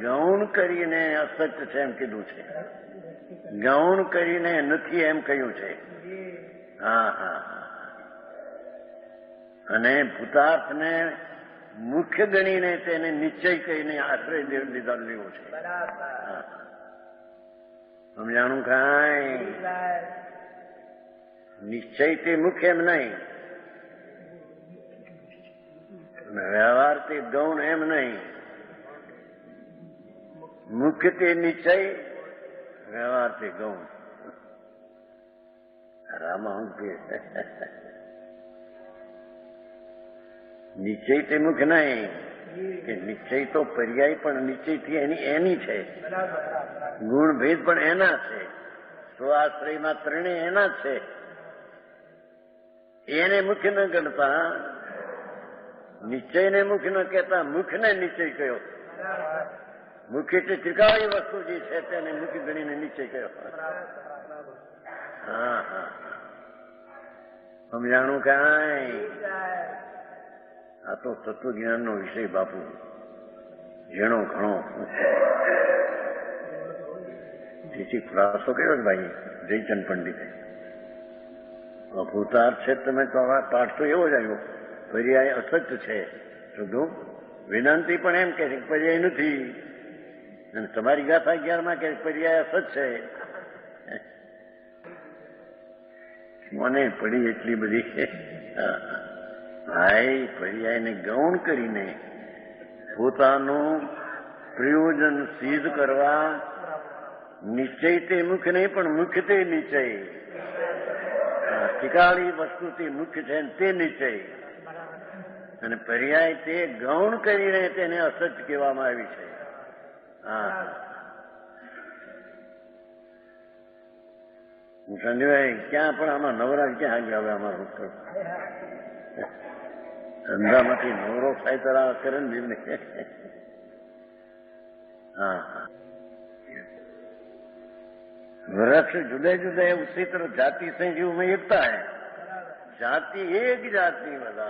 ગૌણ કરીને અસત્ય છે એમ કીધું છે, ગૌણ કરીને નથી એમ કહ્યું છે. હા હા, અને ભૂતાર્થને મુખ્ય ગણીને તેને નિશ્ચય કહીને આશ્રય લીધો લેવો છે. સમજાણું કાંઈ? નિશ્ચય તે મુખ્ય એમ નહીં, વ્યવહાર તે ગૌણ એમ નહીં. મુખ્ય તે નિશ્ચય, વ્યવહાર તે ગૌણ. રામા હું કે નિશ્ચય તે મુખ નહીં કે નિશ્ચય તો પર્યાય પણ નિશ્ચયથી એની છે, ગુણ ભેદ પણ એના છે, સ્વાશ્રયમાં ત્રણેય એના જ છે. એને મુખ્ય ન ગણતા, નિશ્ચયને મુખ્ય ન કહેતા, મુખને નિશ્ચય કહ્યો. મુખ્ય એટલે ત્રિકાળી વસ્તુ જે છે તેને મુખ્ય ગણીને નિશ્ચય કહ્યો. હા હા, સમજાણું કાંઈ? આ તો તત્વજ્ઞાનનો વિષય બાપુ, જેનો ઘણો જેથી ખુલાસો કર્યો છે ભાઈ જયચંદ પંડિતે. અભૂતાર્થ છે તમે તો પાઠ તો એવો જ આવ્યો, પર્યાય અસત્ય છે. શુદ્ધું વેદાંતિ પણ એમ કે છે પર્યાય નથી, અને તમારી ગાથા 11માં કે પર્યાય અસત છે. મને પડી એટલી બધી. ભાઈ પર્યાયને ગૌણ કરીને પોતાનું પ્રયોજન સિદ્ધ કરવા નિશ્ચય તે મુખ્ય નહીં પણ મુખ્ય તે નિશ્ચય. ઠીકાળી વસ્તુ તે મુખ્ય છે તે નિશ્ચય, અને પર્યાય તે ગૌણ કરીને તેને અસત્ય કહેવામાં આવી છે. હા, સંજયભાઈ ક્યાં પણ આમાં નવરાજ ક્યાં આવી આવે? અમારું ધંધામાંથી નવરો થાય તરા કરે ને. હા, वृक्ष जुदे जुदे उसी तरह जाति से जीव में एकता है, जाति एक जाति वाला,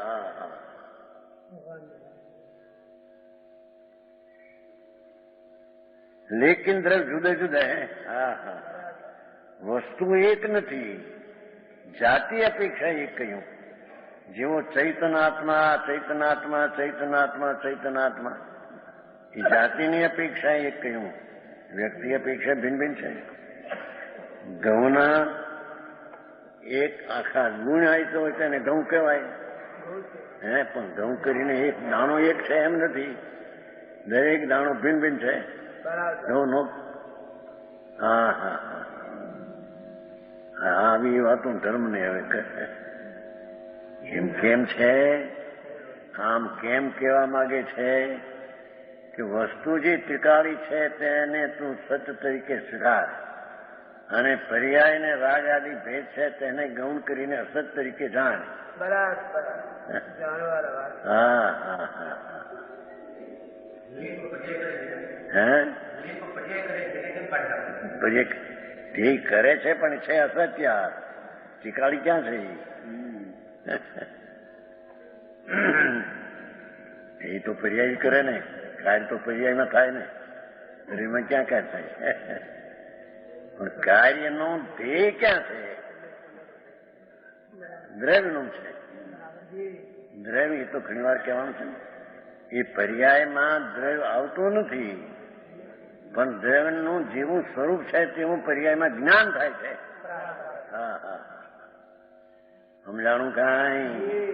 लेकिन द्रव्य जुदे जुदे हैं. હા હા, વસ્તુ એક નથી, જાતિ અપેક્ષા એક કહ્યું. જેવો ચૈતનાત્મા ચૈતનાત્મા ચૈતનાત્મા ચૈતનાત્મા, એ જાતિની અપેક્ષા એક કહ્યું, વ્યક્તિ અપેક્ષા ભિન્ન ભિન્ન છે. ઘઉંના એક આખા ગુણ આવતો હોય તેને ઘઉં કહેવાય. પણ ઘઉં કરીને એક દાણો એક છે એમ નથી, દરેક દાણો ભિન્ન ભિન્ન છે. ઘઉંનો હા હા હા, આવી વાતો ધર્મને હવે એમ કેમ છે, આમ કેમ કહેવા માંગે છે કે વસ્તુ જે ત્રિકાળી છે તેને તું સત્ય તરીકે સ્વીકાર, અને પર્યાય ને રાગ આદિ ભેદ છે તેને ગૌણ કરીને અસત તરીકે જાણ. બરાબર. હા હા હા, હે તે કરે છે પણ છે અસત્ય. ત્રિકાળી ક્યાં છે? એ તો પર્યાય કરે ને, કાર્ય તો પર્યાયમાં થાય ને, એમાં ક્યાં કાર્ય થાય? પણ કાર્યનો ધ્યેય ક્યાં છે? દ્રવ્યનું છે. દ્રવ્ય એ તો ઘણી વાર કહેવાનું છે, એ પર્યાયમાં દ્રવ્ય આવતું નથી, પણ દ્રવ્યનું જેવું સ્વરૂપ છે તેવું પર્યાયમાં જ્ઞાન થાય છે. હા હા, સમજાણું કાંઈ?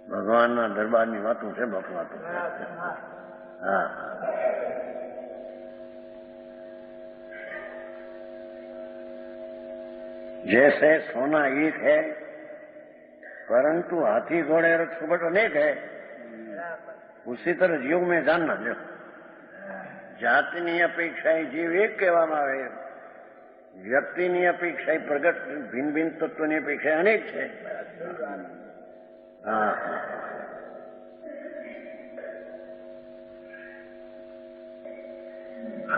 ભગવાનના દરબારની વાતો છે બાપુ, વાતો. હા, जैसे सोना एक है परंतु हाथी घोड़े और सुबट अनेक है, उसी तरह जीव में जानना. जो જાતિની અપેક્ષાએ જીવ એક કહેવામાં આવે, વ્યક્તિની અપેક્ષાએ પ્રગટ ભિન્ન ભિન્ન તત્વની અપેક્ષા અનેક છે. હા,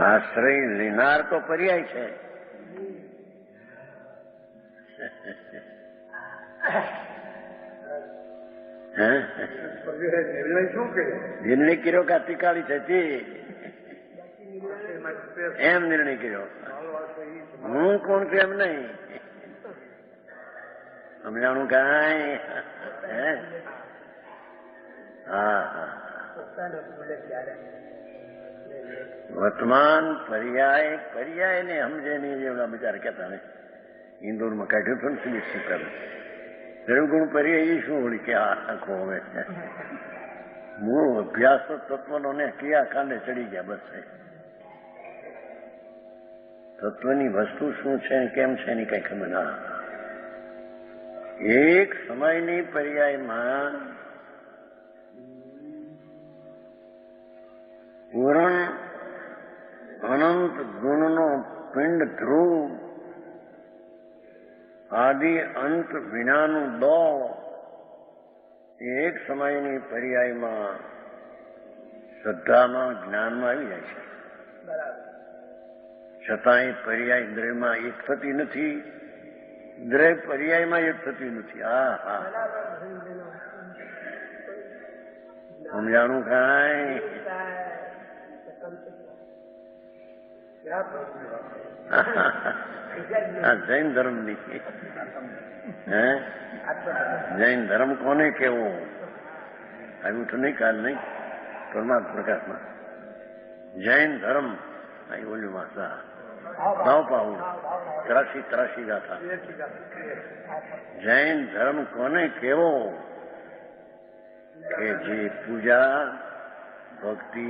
આશ્રય લેનાર તો પર્યાય છે. નિર્ણય કર્યો કે ત્રિકાળી છે તે એમ નિર્ણય કર્યો. હું કોણ છું એમ નહીં. સમજાણું કાંઈ? હા હા, વર્તમાન પર્યાય ને સમજે નહીં એવડા બિચારા કહેતા ને. ઇન્દોરમાં કાઢ્યું હતું ને સુમિત શંકર, દ્રવગુણ પર્યાય શું હોળી કે આખો હવે મૂળ અભ્યાસ તત્વનો ને ક્રિયા કાંડે ચડી ગયા. બસ તત્વની વસ્તુ શું છે કેમ છે એની કઈ ખબર ના. એક સમયની પર્યાયમાં પૂરણ અનંત ગુણનો પિંડ ધ્રુવ આદિ અંત વિનાનું દોળ એક સમયની પર્યાયમાં શ્રદ્ધામાં જ્ઞાનમાં આવી જાય છે. છતાંય પર્યાય દ્રવ્યમાં એક થતી નથી, દ્રવ્ય પર્યાયમાં એક થતી નથી. હા હા સમજાણું કાંઈ? આ જૈન ધર્મની હે જૈન ધર્મ કોને કેવો આવ્યું તો નહીં કાલ નહીં પરમાત્મા પ્રકાશમાં જૈન ધર્મ અહીં ઓલું માસા ભાવ પાવું 83 ગાથા. જૈન ધર્મ કોને કેવો કે જે પૂજા ભક્તિ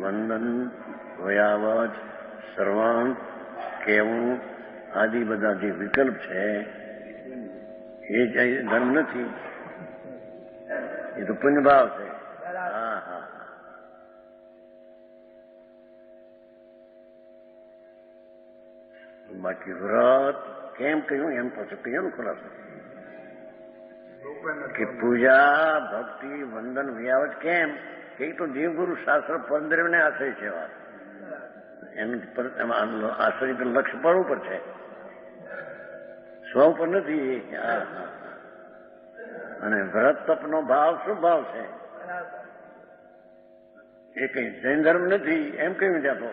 વંદન વયાવત શ્રવણ કેવું આદિ બધા જે વિકલ્પ છે એ જૈન ધર્મ નથી, એ તો પુણ્યભાવ છે. હા હા બાકી વ્રત કેમ કહ્યું એમ પછી કહ્યું ખુલાસો કે પૂજા ભક્તિ વંદન વ્યાવત કેમ કે તો દેવગુરુ શાસ્ત્ર પંદરને આશ્રય છે. વાત એનું આશ્રય લક્ષ્ય પર ઉપર છે, સ્વ ઉપર નથી. અને વ્રત તપનો ભાવ શું ભાવ છે એ કઈ જૈન ધર્મ નથી એમ કહ્યું ત્યાં તો.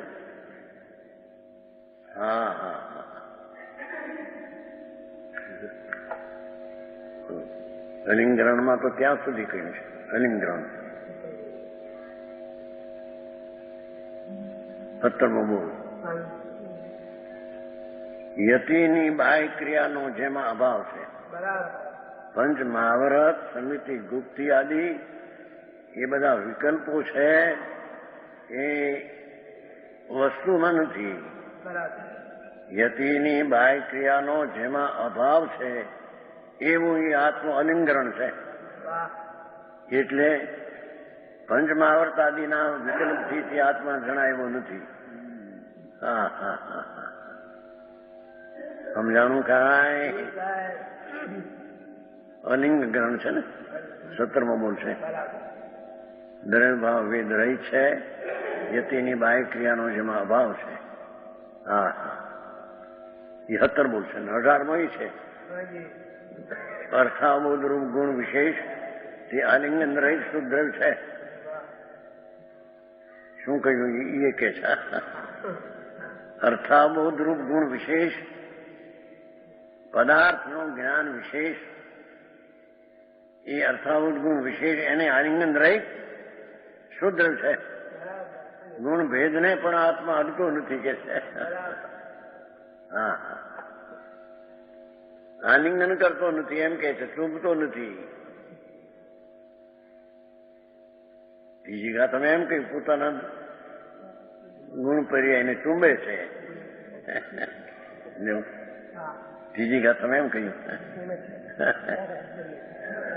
હા હા અલિંગરણમાં તો ત્યાં સુધી કહ્યું છે. અલિંગરણ 17મો બોલ યતિની બાહ્ય ક્રિયાનો જેમાં અભાવ છે. પંચ મહાવ્રત સમિતિ ગુપ્તિ આદિ એ બધા વિકલ્પો છે એ વસ્તુમાં નથી. યતિની બાહ્ય ક્રિયાનો જેમાં અભાવ છે એવું એ આત્મ અલિંગરણ છે. એટલે પંચમહાવર્ત આદિના વિકલ્પથી તે આત્મા જણાયો નથી. હા હા હા સમજાણું કાંઈ? અલિંગ ગ્રહણ છે ને 17મો બોલ છે. દ્રવ્ય ભાવ વેદ રહિત છે, યતિની બાહ્ય ક્રિયાનો જેમાં અભાવ છે. હા હા એ 17 બોલ છે. 18મો એ છે અર્થાબોધ રૂપ ગુણ વિશેષ તે આલિંગન રહિત શુદ્ધ દ્રવ્ય છે. શું કહ્યું એ કે છે અર્થાબોધ રૂપ ગુણ વિશેષ પદાર્થનું જ્ઞાન વિશેષ એ અર્થાબોધ ગુણ વિશેષ એને આલિંગન રહિત શુદ્ધ દ્રવ્ય છે. ગુણ ભેદને પણ આત્મા અડતો નથી કે છે. હા આલિંગન કરતો નથી એમ કે છે, ચૂંબતો નથી. ત્રીજી ઘા તમે એમ કહ્યું પોતાના ગુણ પર્યાયને ચૂંબે છે. ત્રીજી ઘા તમે એમ કહ્યું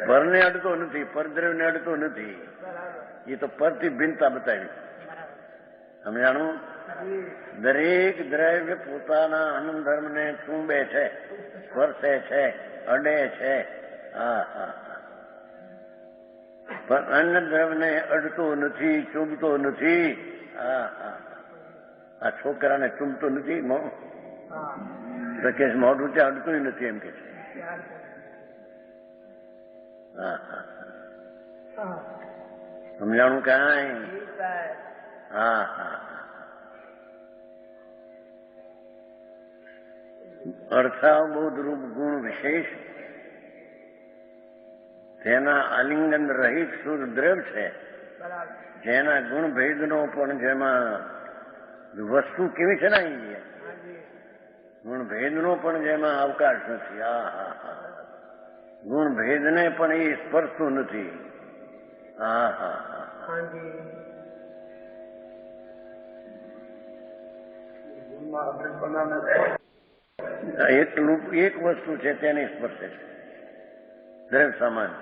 પરને અડતો નથી, પરદ્રવ્યને અડતો નથી. એ તો પરથી ભિન્નતા બતાવી. સમજાણું? દરેક દ્રવ્ય પોતાના આનંદ ધર્મને ચૂંબે છે, સ્પર્શે છે, અડે છે. હા હા પણ અન્ય દ્રવ્યને અડતો નથી, ચૂંબતો નથી. હા હા આ છોકરાને ચૂંબતો નથી તો કે મોઢું ત્યાં અડતું નથી એમ કે છે. હા હા સમજાણું કાંઈ? હા હા અર્થાબોધ રૂપ ગુણ વિશેષ તેના આલિંગન રહિત શુદ્ધ દ્રવ્ય છે, જેના ગુણ ભેદનો પણ જેમાં વસ્તુ કેવી છે ને ગુણ ભેદનો પણ જેમાં અવકાશ નથી. હા હા હા ગુણ ભેદને પણ એ સ્પર્શતું નથી. હા હા હા એક વસ્તુ છે તેને સ્પર્શે છે. દ્રવ્ય સામાન્ય.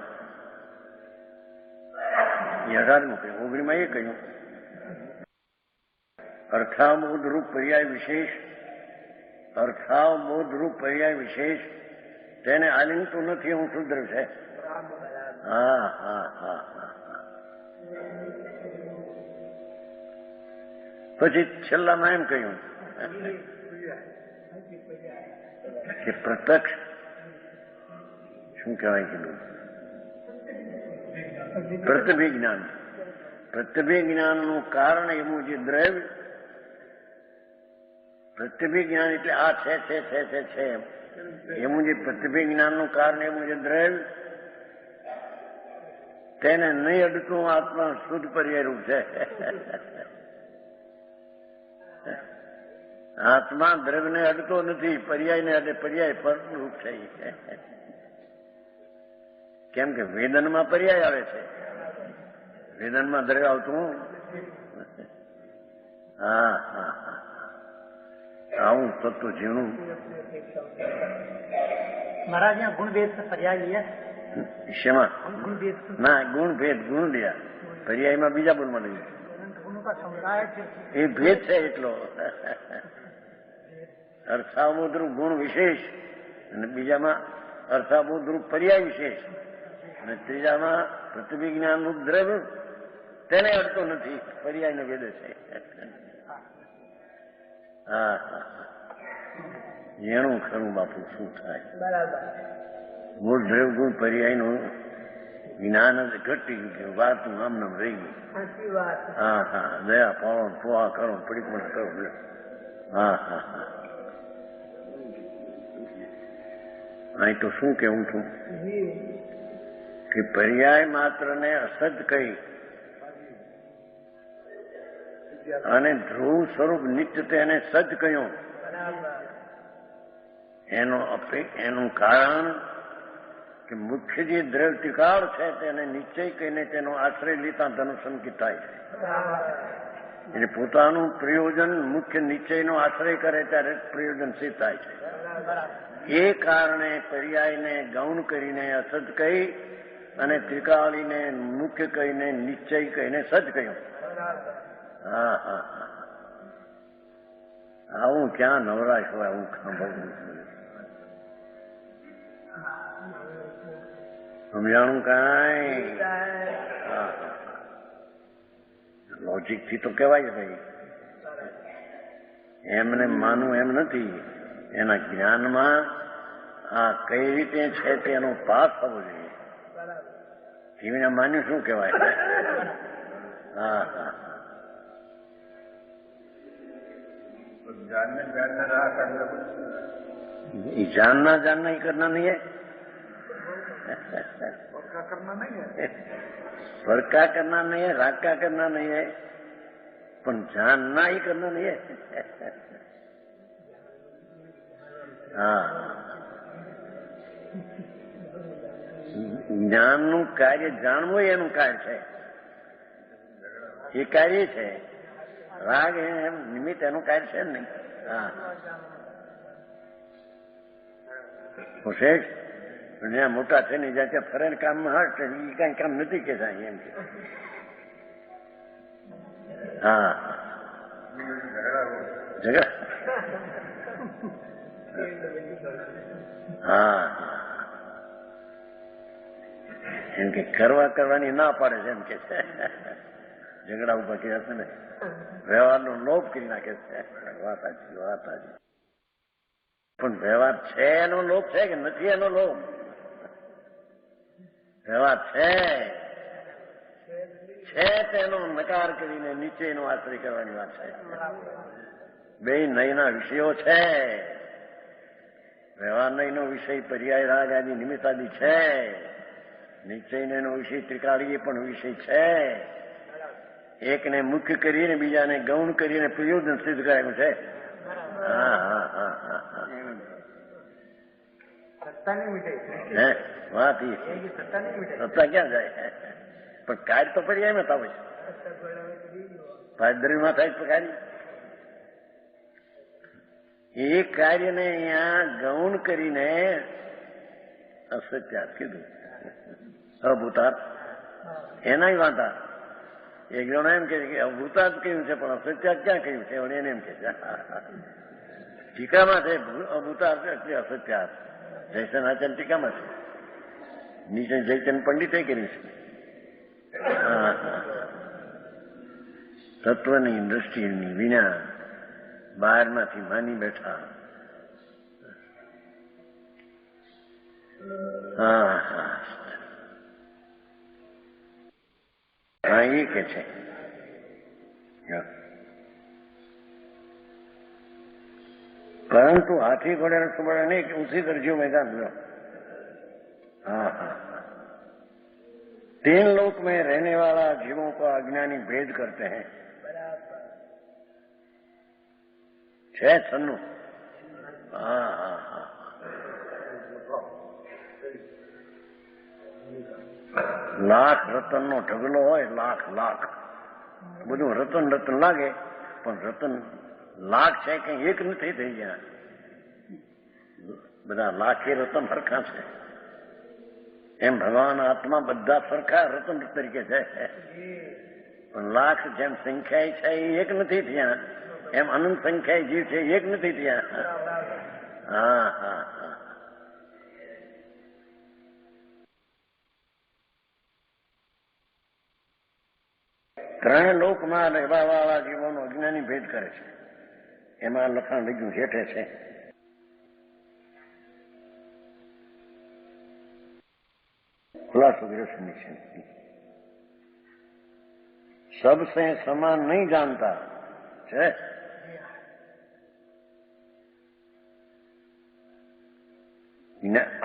એ 18મું કહ્યું. 19માં એ કહ્યું અર્થાબોધ રૂપ પર્યાય વિશેષ, અર્થાબોધ રૂપ પર્યાય વિશેષ તેને આલિંગતું નથી એવું શુદ્ર છે. હા હા હા હા. પછી છેલ્લામાં એમ કહ્યું કે પ્રત્યક્ષ શું કહેવાય કીધું પ્રત્યભિ જ્ઞાન. પ્રત્યભિ જ્ઞાનનું કારણ એવું જે દ્રવ્ય, પ્રત્યભિ જ્ઞાન એટલે આ છે છે છે છે છે એવું જે પ્રત્યભિ જ્ઞાનનું કારણ એવું જે દ્રવ્ય તેને નહીં અડતું આત્મા શુદ્ધ પર્યાય રૂપ છે. આત્મા દ્રવ્યને અડતો નથી, પર્યાયને અડે, પર્યાય પર રૂપ છે. કેમ કે વેદનમાં પર્યાય આવે છે, વેદનમાં દ્રવ્ય આવતું. હા હા હા. આવું તત્વ ઝીણું. महाराज यहाँ गुण भेद से पर्याय लिया શેમાં? गुण भेद ના, ગુણ ભેદ ગુણ રહ્યા, પર્યાયમાં બીજા બોલમાં નહીં. गुणों का समुदाय એ ભેદ છે એટલો. અર્થાબોધરૂપ ગુણ વિશેષ અને બીજામાં અર્થાબોધરૂપ પર્યાય વિશેષ અને ત્રીજામાં પ્રતિવિજ્ઞાન રૂપ દ્રવ્ય તેને અડતો નથી, પર્યાયને વેદે છે. હા હા. એનું ખરું બાપુ શું થાય? बराबर મૂળ દ્રવ્ય ગુણ પર્યાયનું જ્ઞાન જ ઘટી ગયું, વાતું આમ નામ રહી ગઈ. अच्छी बात है। હા હા. દયા પાડો, પોહા કરો, પડીપણ કરો. હા હા હા. અહીં તો શું કેવું છું जी કે પર્યાય માત્ર ને અસદ કહી અને ધ્રુવ સ્વરૂપ નિત્ય તેને સજ કહ્યું. बराबर એનું કારણ કે મુખ્ય જે દ્રવ્ય ટીકાળ છે તેને નિશ્ચય કહીને તેનો આશ્રય લેતા ધનુસંકિત થાય છે. बराबर એટલે પોતાનું પ્રયોજન મુખ્ય નિશ્ચયનો આશ્રય કરે ત્યારે પ્રયોજન સિદ્ધ થાય છે. बराबर એ કારણે પર્યાયને ગૌણ કરીને અસદ કહી અને ત્રિકાળીને મુખ્ય કહીને નિશ્ચય કહીને સજ કહ્યું. હા હા હા. આવું ક્યાં નવરાશ હોય, આવું સાંભળવું. સમજાણું કાંઈ? હા. લોજિક થી તો કહેવાય ભાઈ, એમને માનવું એમ નથી. એના જ્ઞાનમાં આ કઈ રીતે છે તેનો પાસ થવો જોઈએ. જીવીને માન્યું શું કહેવાય? હા હા. जानना जानना ही करना नहीं है, करना नहीं है, स्वर्ग का करना नहीं है, राग का करना नहीं है, पर जानना ही करना नहीं है. હા. જ્ઞાનનું કાર્ય જાણવું એનું કાર્ય છે, એ કાર્ય છે. રાગ એમ નિમિત્ત એનું કાર્ય છે ને. હા. જ્યાં મોટા છે ને જ્યાં ત્યાં ફરે કામમાં હટ એ કઈ કામ નથી કે થાય એમ કે. હા. ઝઘડા. હા. એમ કે કરવાની ના પાડે છે એમ કે છે. ઝઘડા ઉભા કર્યા છે ને, વ્યવહારનો લોભ કરી નાખે છે. વાત સાચી, વાત સાચી. પણ વ્યવહાર છે એનો લોભ છે કે નથી એનો લોભ? વ્યવહાર છે તેનો નકાર કરીને નીચેનો આશ્રય કરવાની વાત છે. બે નયના વિષયો છે. વ્યવહાર નયનો વિષય પર્યાય રાગ આદિ નિમિત્તાદિ છે. નિશ્ચયનો વિષય ત્રિકાળીય પણ વિષય છે. એકને મુખ્ય કરીને બીજાને ગૌણ કરીને પ્રયોજન સિદ્ધ કરાયું છે. હા હા હા હા હા. सत्ता नहीं मिटे, હે વાત એ सत्ता नहीं मिटे, સત્તા ક્યાં જાય? પણ કાર્ય તો પર્યાયમાં થવું છે. ભાદરીમાં થાય તો કાર્ય. એ કાર્યને અહીંયા ગૌણ કરીને અસત્યા કીધું. અભૂતાર એનાય વાંધા એક જણો એમ કે અભૂતાર કહ્યું છે પણ અસત્યાર ક્યાં કહ્યું છે એને એમ કે છે ટીકામાં છે અભૂતાર એટલે અસત્યાર જયસન આચાર્ય ટીકામાં છે નીચે જયચંદ પંડિતે કર્યું છે તત્વની દ્રષ્ટિની વિના બહારમાંથી માની બેઠા હા એ કે છે परंतु हाथी घोड़े सुबह नहीं कि उसी दर्जियों मैदान लो। हाँ हाँ 3 लोक में रहने वाला जीवों को अज्ञानी भेद करते हैं। छह सन्नु हाँ हाँ हाँ लाख रतन नो ढगलो होय लाख लाख બધું રતન રતન લાગે પણ રતન લાખ છે કે એક નથી થઈ ગયા બધા લાખે રતન સરખા છે એમ ભગવાન આત્મા બધા સરખા રતન તરીકે છે પણ લાખ જેમ સંખ્યા છે એ એક નથી થયા એમ અનંત સંખ્યા જીવ છે એક નથી થયા હા હા હા ત્રણ લોકમાં રહેવાવાળા જીવોનો અજ્ઞાની ભેદ કરે છે એમાં લખાણ લીધું હેઠે છે ખુલાસો વિરોશની છે सबसे समान नहीं जानता है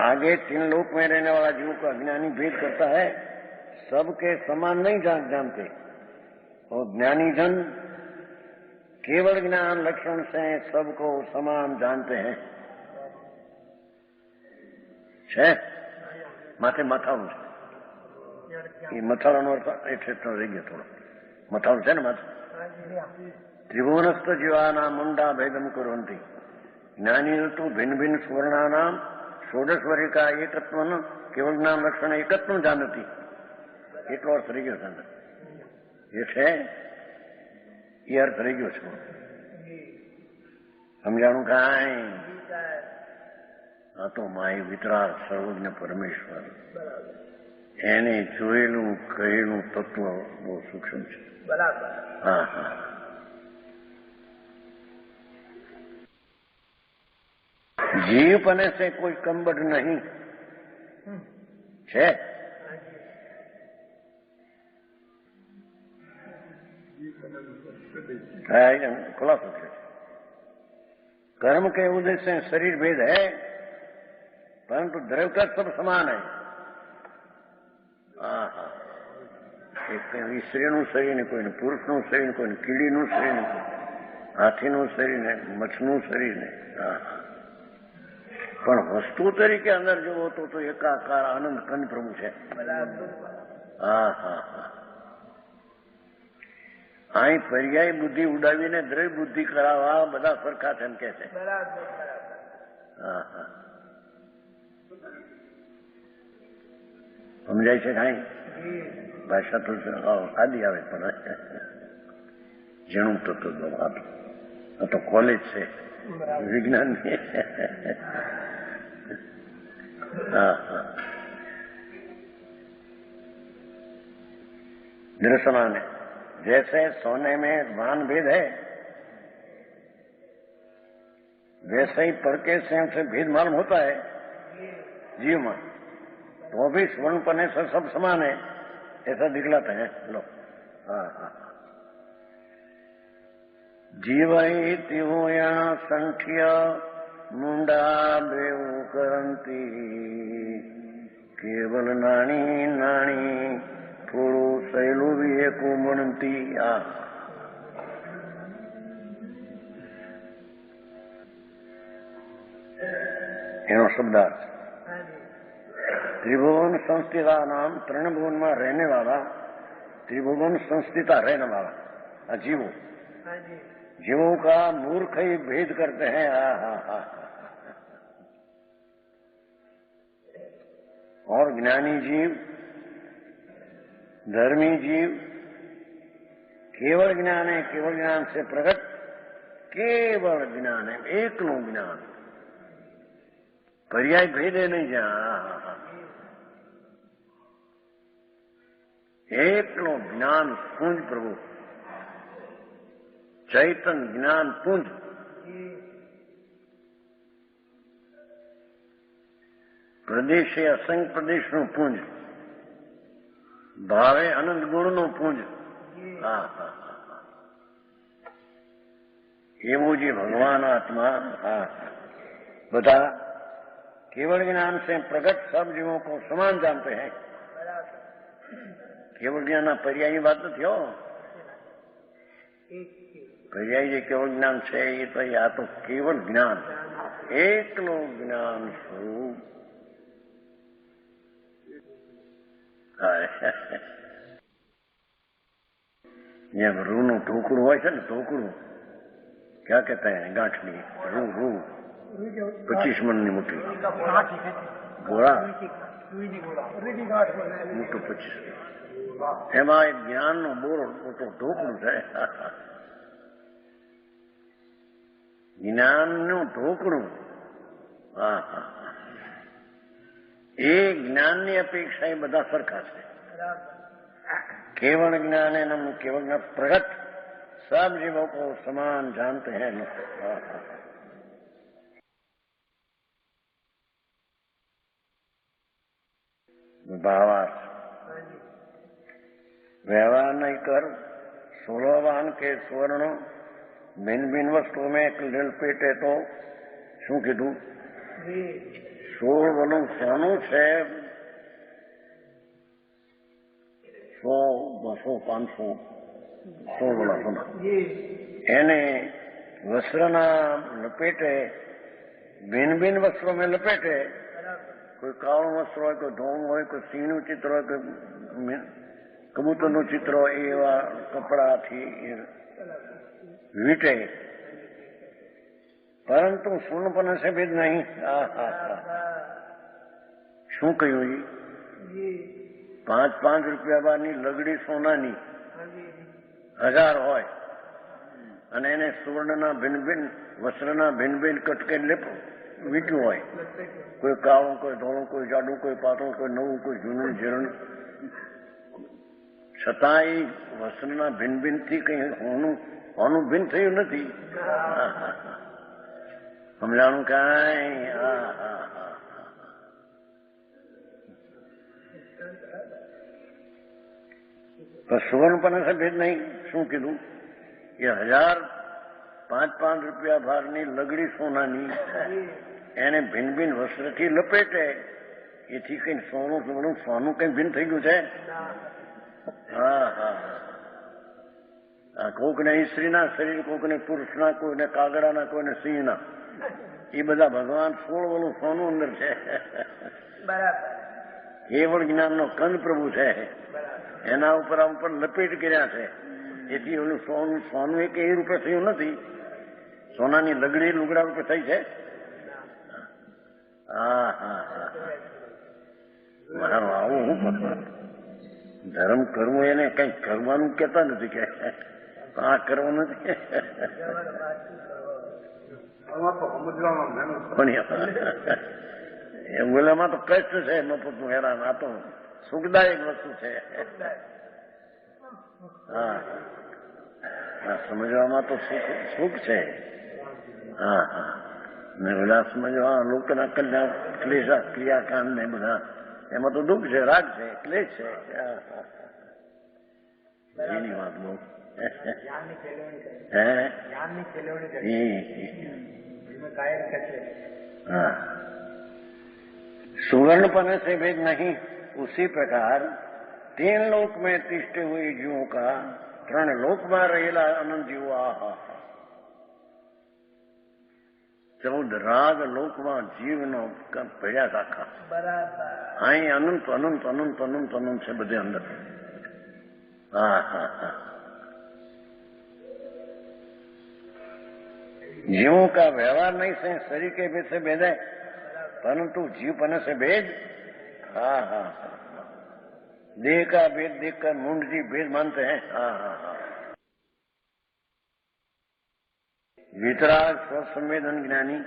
आगे 3 लोक में रहने वाला जीव को अज्ञानी भेद करता है सबके समान नहीं जानते और ज्ञानी जन केवल ज्ञान लक्षण से सबको समान जानते हैं છે માથે મથાળું છે એ મથાળાનો અર્થ એટલે રહી ગયો થોડો મથાળું છે ને માથે ત્રિભુવનસ્થ જીવાના મુંડા ભેદમ કુર્વંતિ જ્ઞાની ઋતુ ભિન્ન ભિન્ન સુવર્ણાનામ ષોડશવરિકા એકત્વન કેવલ જ્ઞાન લક્ષણ એકત્વ જાણતી એટલો અર્થ રહી ગયો છે એ છે એ અર્થ રહી ગયો છે સમજાણું કાંઈ આ તો માય વિતરાગ સર્વજ્ઞ પરમેશ્વર એને જોયેલું કહેલું તત્વ બહુ સૂક્ષ્મ છે હા હા જીવ બને છે કોઈ કંબડ નહીં છે खुलासा है कर्म के उद्देश्य से शरीर भेद है परंतु द्रव्य का सब समान है हाँ हाँ स्त्रीનું શરીર ને કોઈને પુરુષનું શરીર ને કોઈને કીડીનું શરીર ને હાથીનું શરીર ને મચ્છનું શરીર ને પણ વસ્તુ તરીકે અંદર જોવો તો એકાકાર આનંદ કંદ પ્રભુ છે હા હા હા અહીં પર્યાય બુદ્ધિ ઉડાવીને દ્રવ્ય બુદ્ધિ કરાવવા બધા સરખા છે એમ કે છે હા હા સમજાય છે કાંઈ ભાષા તો આદિ આવે પણ ઝીણું તો આ તો કોલેજ છે વિજ્ઞાનની હા હા નિરસનાને जैसे सोने में भान भेद है वैसे ही पड़के से भेद मालूम होता है जीव में तो भी स्वर्ण पने से सब समान है ऐसा दिखलाता है लो हाँ हाँ जीव तिहुया संख्य मुंडा बेव करंती केवल नाणी नाणी થોડું સહેલું બી એક મણતી આ એનો શબ્દાર્થ त्रिभुवन संस्थिता नाम त्रिभुवन में रहने वाला त्रिभुवन संस्थिता रहने वाला जीवों जीवों का मूर्ख ही भेद करते हैं और ज्ञानी जीव, धर्मी जीव केवल ज्ञान है, केवल ज्ञान से प्रकट केवल ज्ञान है, एकलो ज्ञान, पर्याय भेदे नहीं जा, एकलो ज्ञान पुंज प्रभु, चैतन्य ज्ञान पुंज, प्रदेश એ અસંખ્ય પ્રદેશનું પુંજ, ભાવે અનંત ગુણનું પુંજ. હા હા હા, એવું જે ભગવાન આત્મા, હા, બધા केवल ज्ञान से प्रकट सब जीवों को समान जानते हैं. केवल ज्ञान पर्यायी बात तो थी. पर्यायी જે કેવળ જ્ઞાન છે એ તો આ તો કેવળ જ્ઞાન, એકલો જ્ઞાન સ્વરૂપ. જેમ રૂનું ઢોકળું હોય છે ને, ઢોકળું क्या कहते हैं, गांठली, रू रू 25 मन ની મોટી ગોળા, મોટું 25, એમાં એક જ્ઞાનનો બોરો મોટો ઢોકળું છે. જ્ઞાનનું ઢોકળું. હા હા, એ જ્ઞાનની અપેક્ષા એ બધા સરખા છે. केवल ज्ञान है, नम केवल ज्ञान प्रगट सब जीवों को समान जानते हैं. भावार्थ, व्यवहार नहीं कर सोलहवान के स्वर्ण भिन्न भिन्न वस्तुओं में लपेटे तो शू कीधु 16 વનું સોનું છે, 100, 200, 500, 100 વડા સોના, એને વસ્ત્રના લપેટે, ભિન્ન ભિન્ન વસ્ત્રો में લપેટે. કોઈ કાળું વસ્ત્ર હોય, કોઈ ધોળું હોય, કોઈ સિંહનું ચિત્ર હોય, કોઈ કબૂતરનું ચિત્ર હોય, એવા કપડાથી વીંટે, પરંતુ પૂર્ણપણે से भेद नहीं. શું કહ્યું? 5-5 રૂપિયા બારની લગડી સોનાની 1000 હોય અને એને સુવર્ણના ભિન્ન ભિન્ન વસ્ત્રના ભિન્ન ભિન્ન કટકે વીંટ્યું હોય. કોઈ કાળું, કોઈ ધોળું, કોઈ જાડું, કોઈ પાતળું, કોઈ નવું, કોઈ જૂનું જીર્ણ, છતાં એ વસ્ત્રના ભિન્ન ભિન્નથી કઈ હોનું ભિન્ન થયું નથી. સમજાણું કાંઈ? સુવર્ણપણે से भेद नहीं. શું કીધું? એ 1000 5-5 રૂપિયા ભારની લગડી સોનાની એને ભિન્ન ભિન્ન વસ્ત્રથી લપેટે, એથી કઈ સોનું સોનું સોનું કઈ ભિન્ન થઈ ગયું છે? હા હા, કોકને સ્ત્રીના શરીર, કોકને પુરુષના, કોઈને કાગડાના, કોઈને સિંહના, એ બધા ભગવાન 16 વલું સોનું અંદર છે. કેવળ જ્ઞાનનો કંદ પ્રભુ છે, એના ઉપર આ ઉપર લપેટ કર્યા છે. એથી ઓલું સોનું સોનું એક એ રૂપે થયું નથી. સોનાની લગડી લુગડા રૂપે થઈ છે. હા હા હા, મારું આવું ધર્મ કરવું એને કઈ કરવાનું કેતા નથી કે આ કરવું નથી. પણ ઓલામાં તો કષ્ટ છે, મફતનું હેરાન. આ તો સુખદાયક વસ્તુ છે. હા હા, સમજવામાં તો સુખ છે. હા હા, ને બધા સમજવા લોકોના કલ્યાણ, ક્લેશા, ક્રિયાકાંડ ને બધા એમાં તો દુઃખ છે, રાગ છે, ક્લેશ છે. એની વાત બહુ हाँ, सुवर्णपने से भेद नहीं. उसी प्रकार 3 लोक में तिष्ठे हुए जीवों का 3 लोक में रहेला अनंत जीवो आहा 14 राग लोक में जीव नो पड़ा राखा. आई अनंत अनंत अनंत अनंत अनंत से बधे अंदर. हाँ हाँ हाँ, जीवों का व्यवहार नहीं से शरीर के भेद से भेद है, परंतु जीवपने से भेद हाँ हाँ हाँ। देह का भेद देखकर मुंड जी भेद मानते हैं। हाँ हाँ हाँ। वितराग स्वसंवेदन ज्ञानी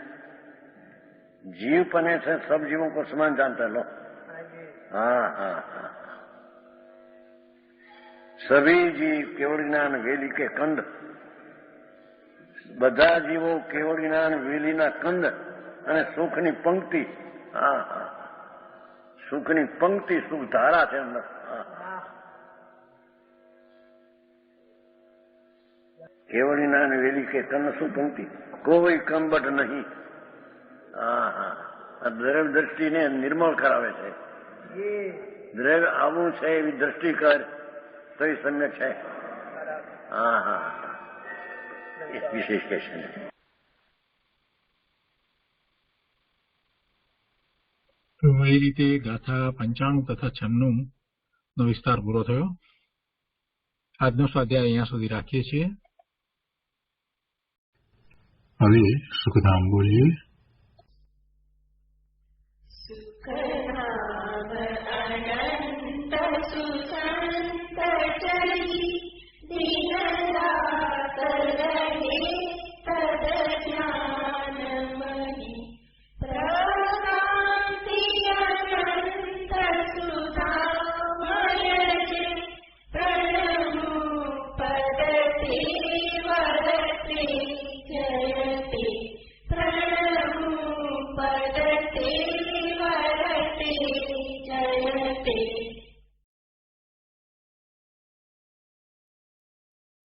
जीव पने से सब जीवों को समान जानता है। लो हाँ जी। हाँ हाँ हाँ। सभी जीव केवल ज्ञान वेली के कंद, બધા જીવો કેવળ જ્ઞાન વેલીના કંદ અને સુખની પંક્તિ। હા હા, સુખની પંક્તિ, સુખ ધારા છે અંદર। કેવળ જ્ઞાન વેલી કે કંદ શું પંક્તિ, કોઈ કંબટ નહીં। હા હા, આ દ્રવ્ય દ્રષ્ટિને નિર્મળ કરાવે છે। દ્રવ્ય આવું છે એવી દ્રષ્ટિ કર તો એ સમ્યક છે। હા હા, વિશેષ કહેશે। તો એ રીતે ગાથા 95 તથા 96 નો વિસ્તાર પૂરો થયો। આજનો સ્વાધ્યાય અહીંયા સુધી રાખીએ છીએ। હવે સુખધામ બોલીએ।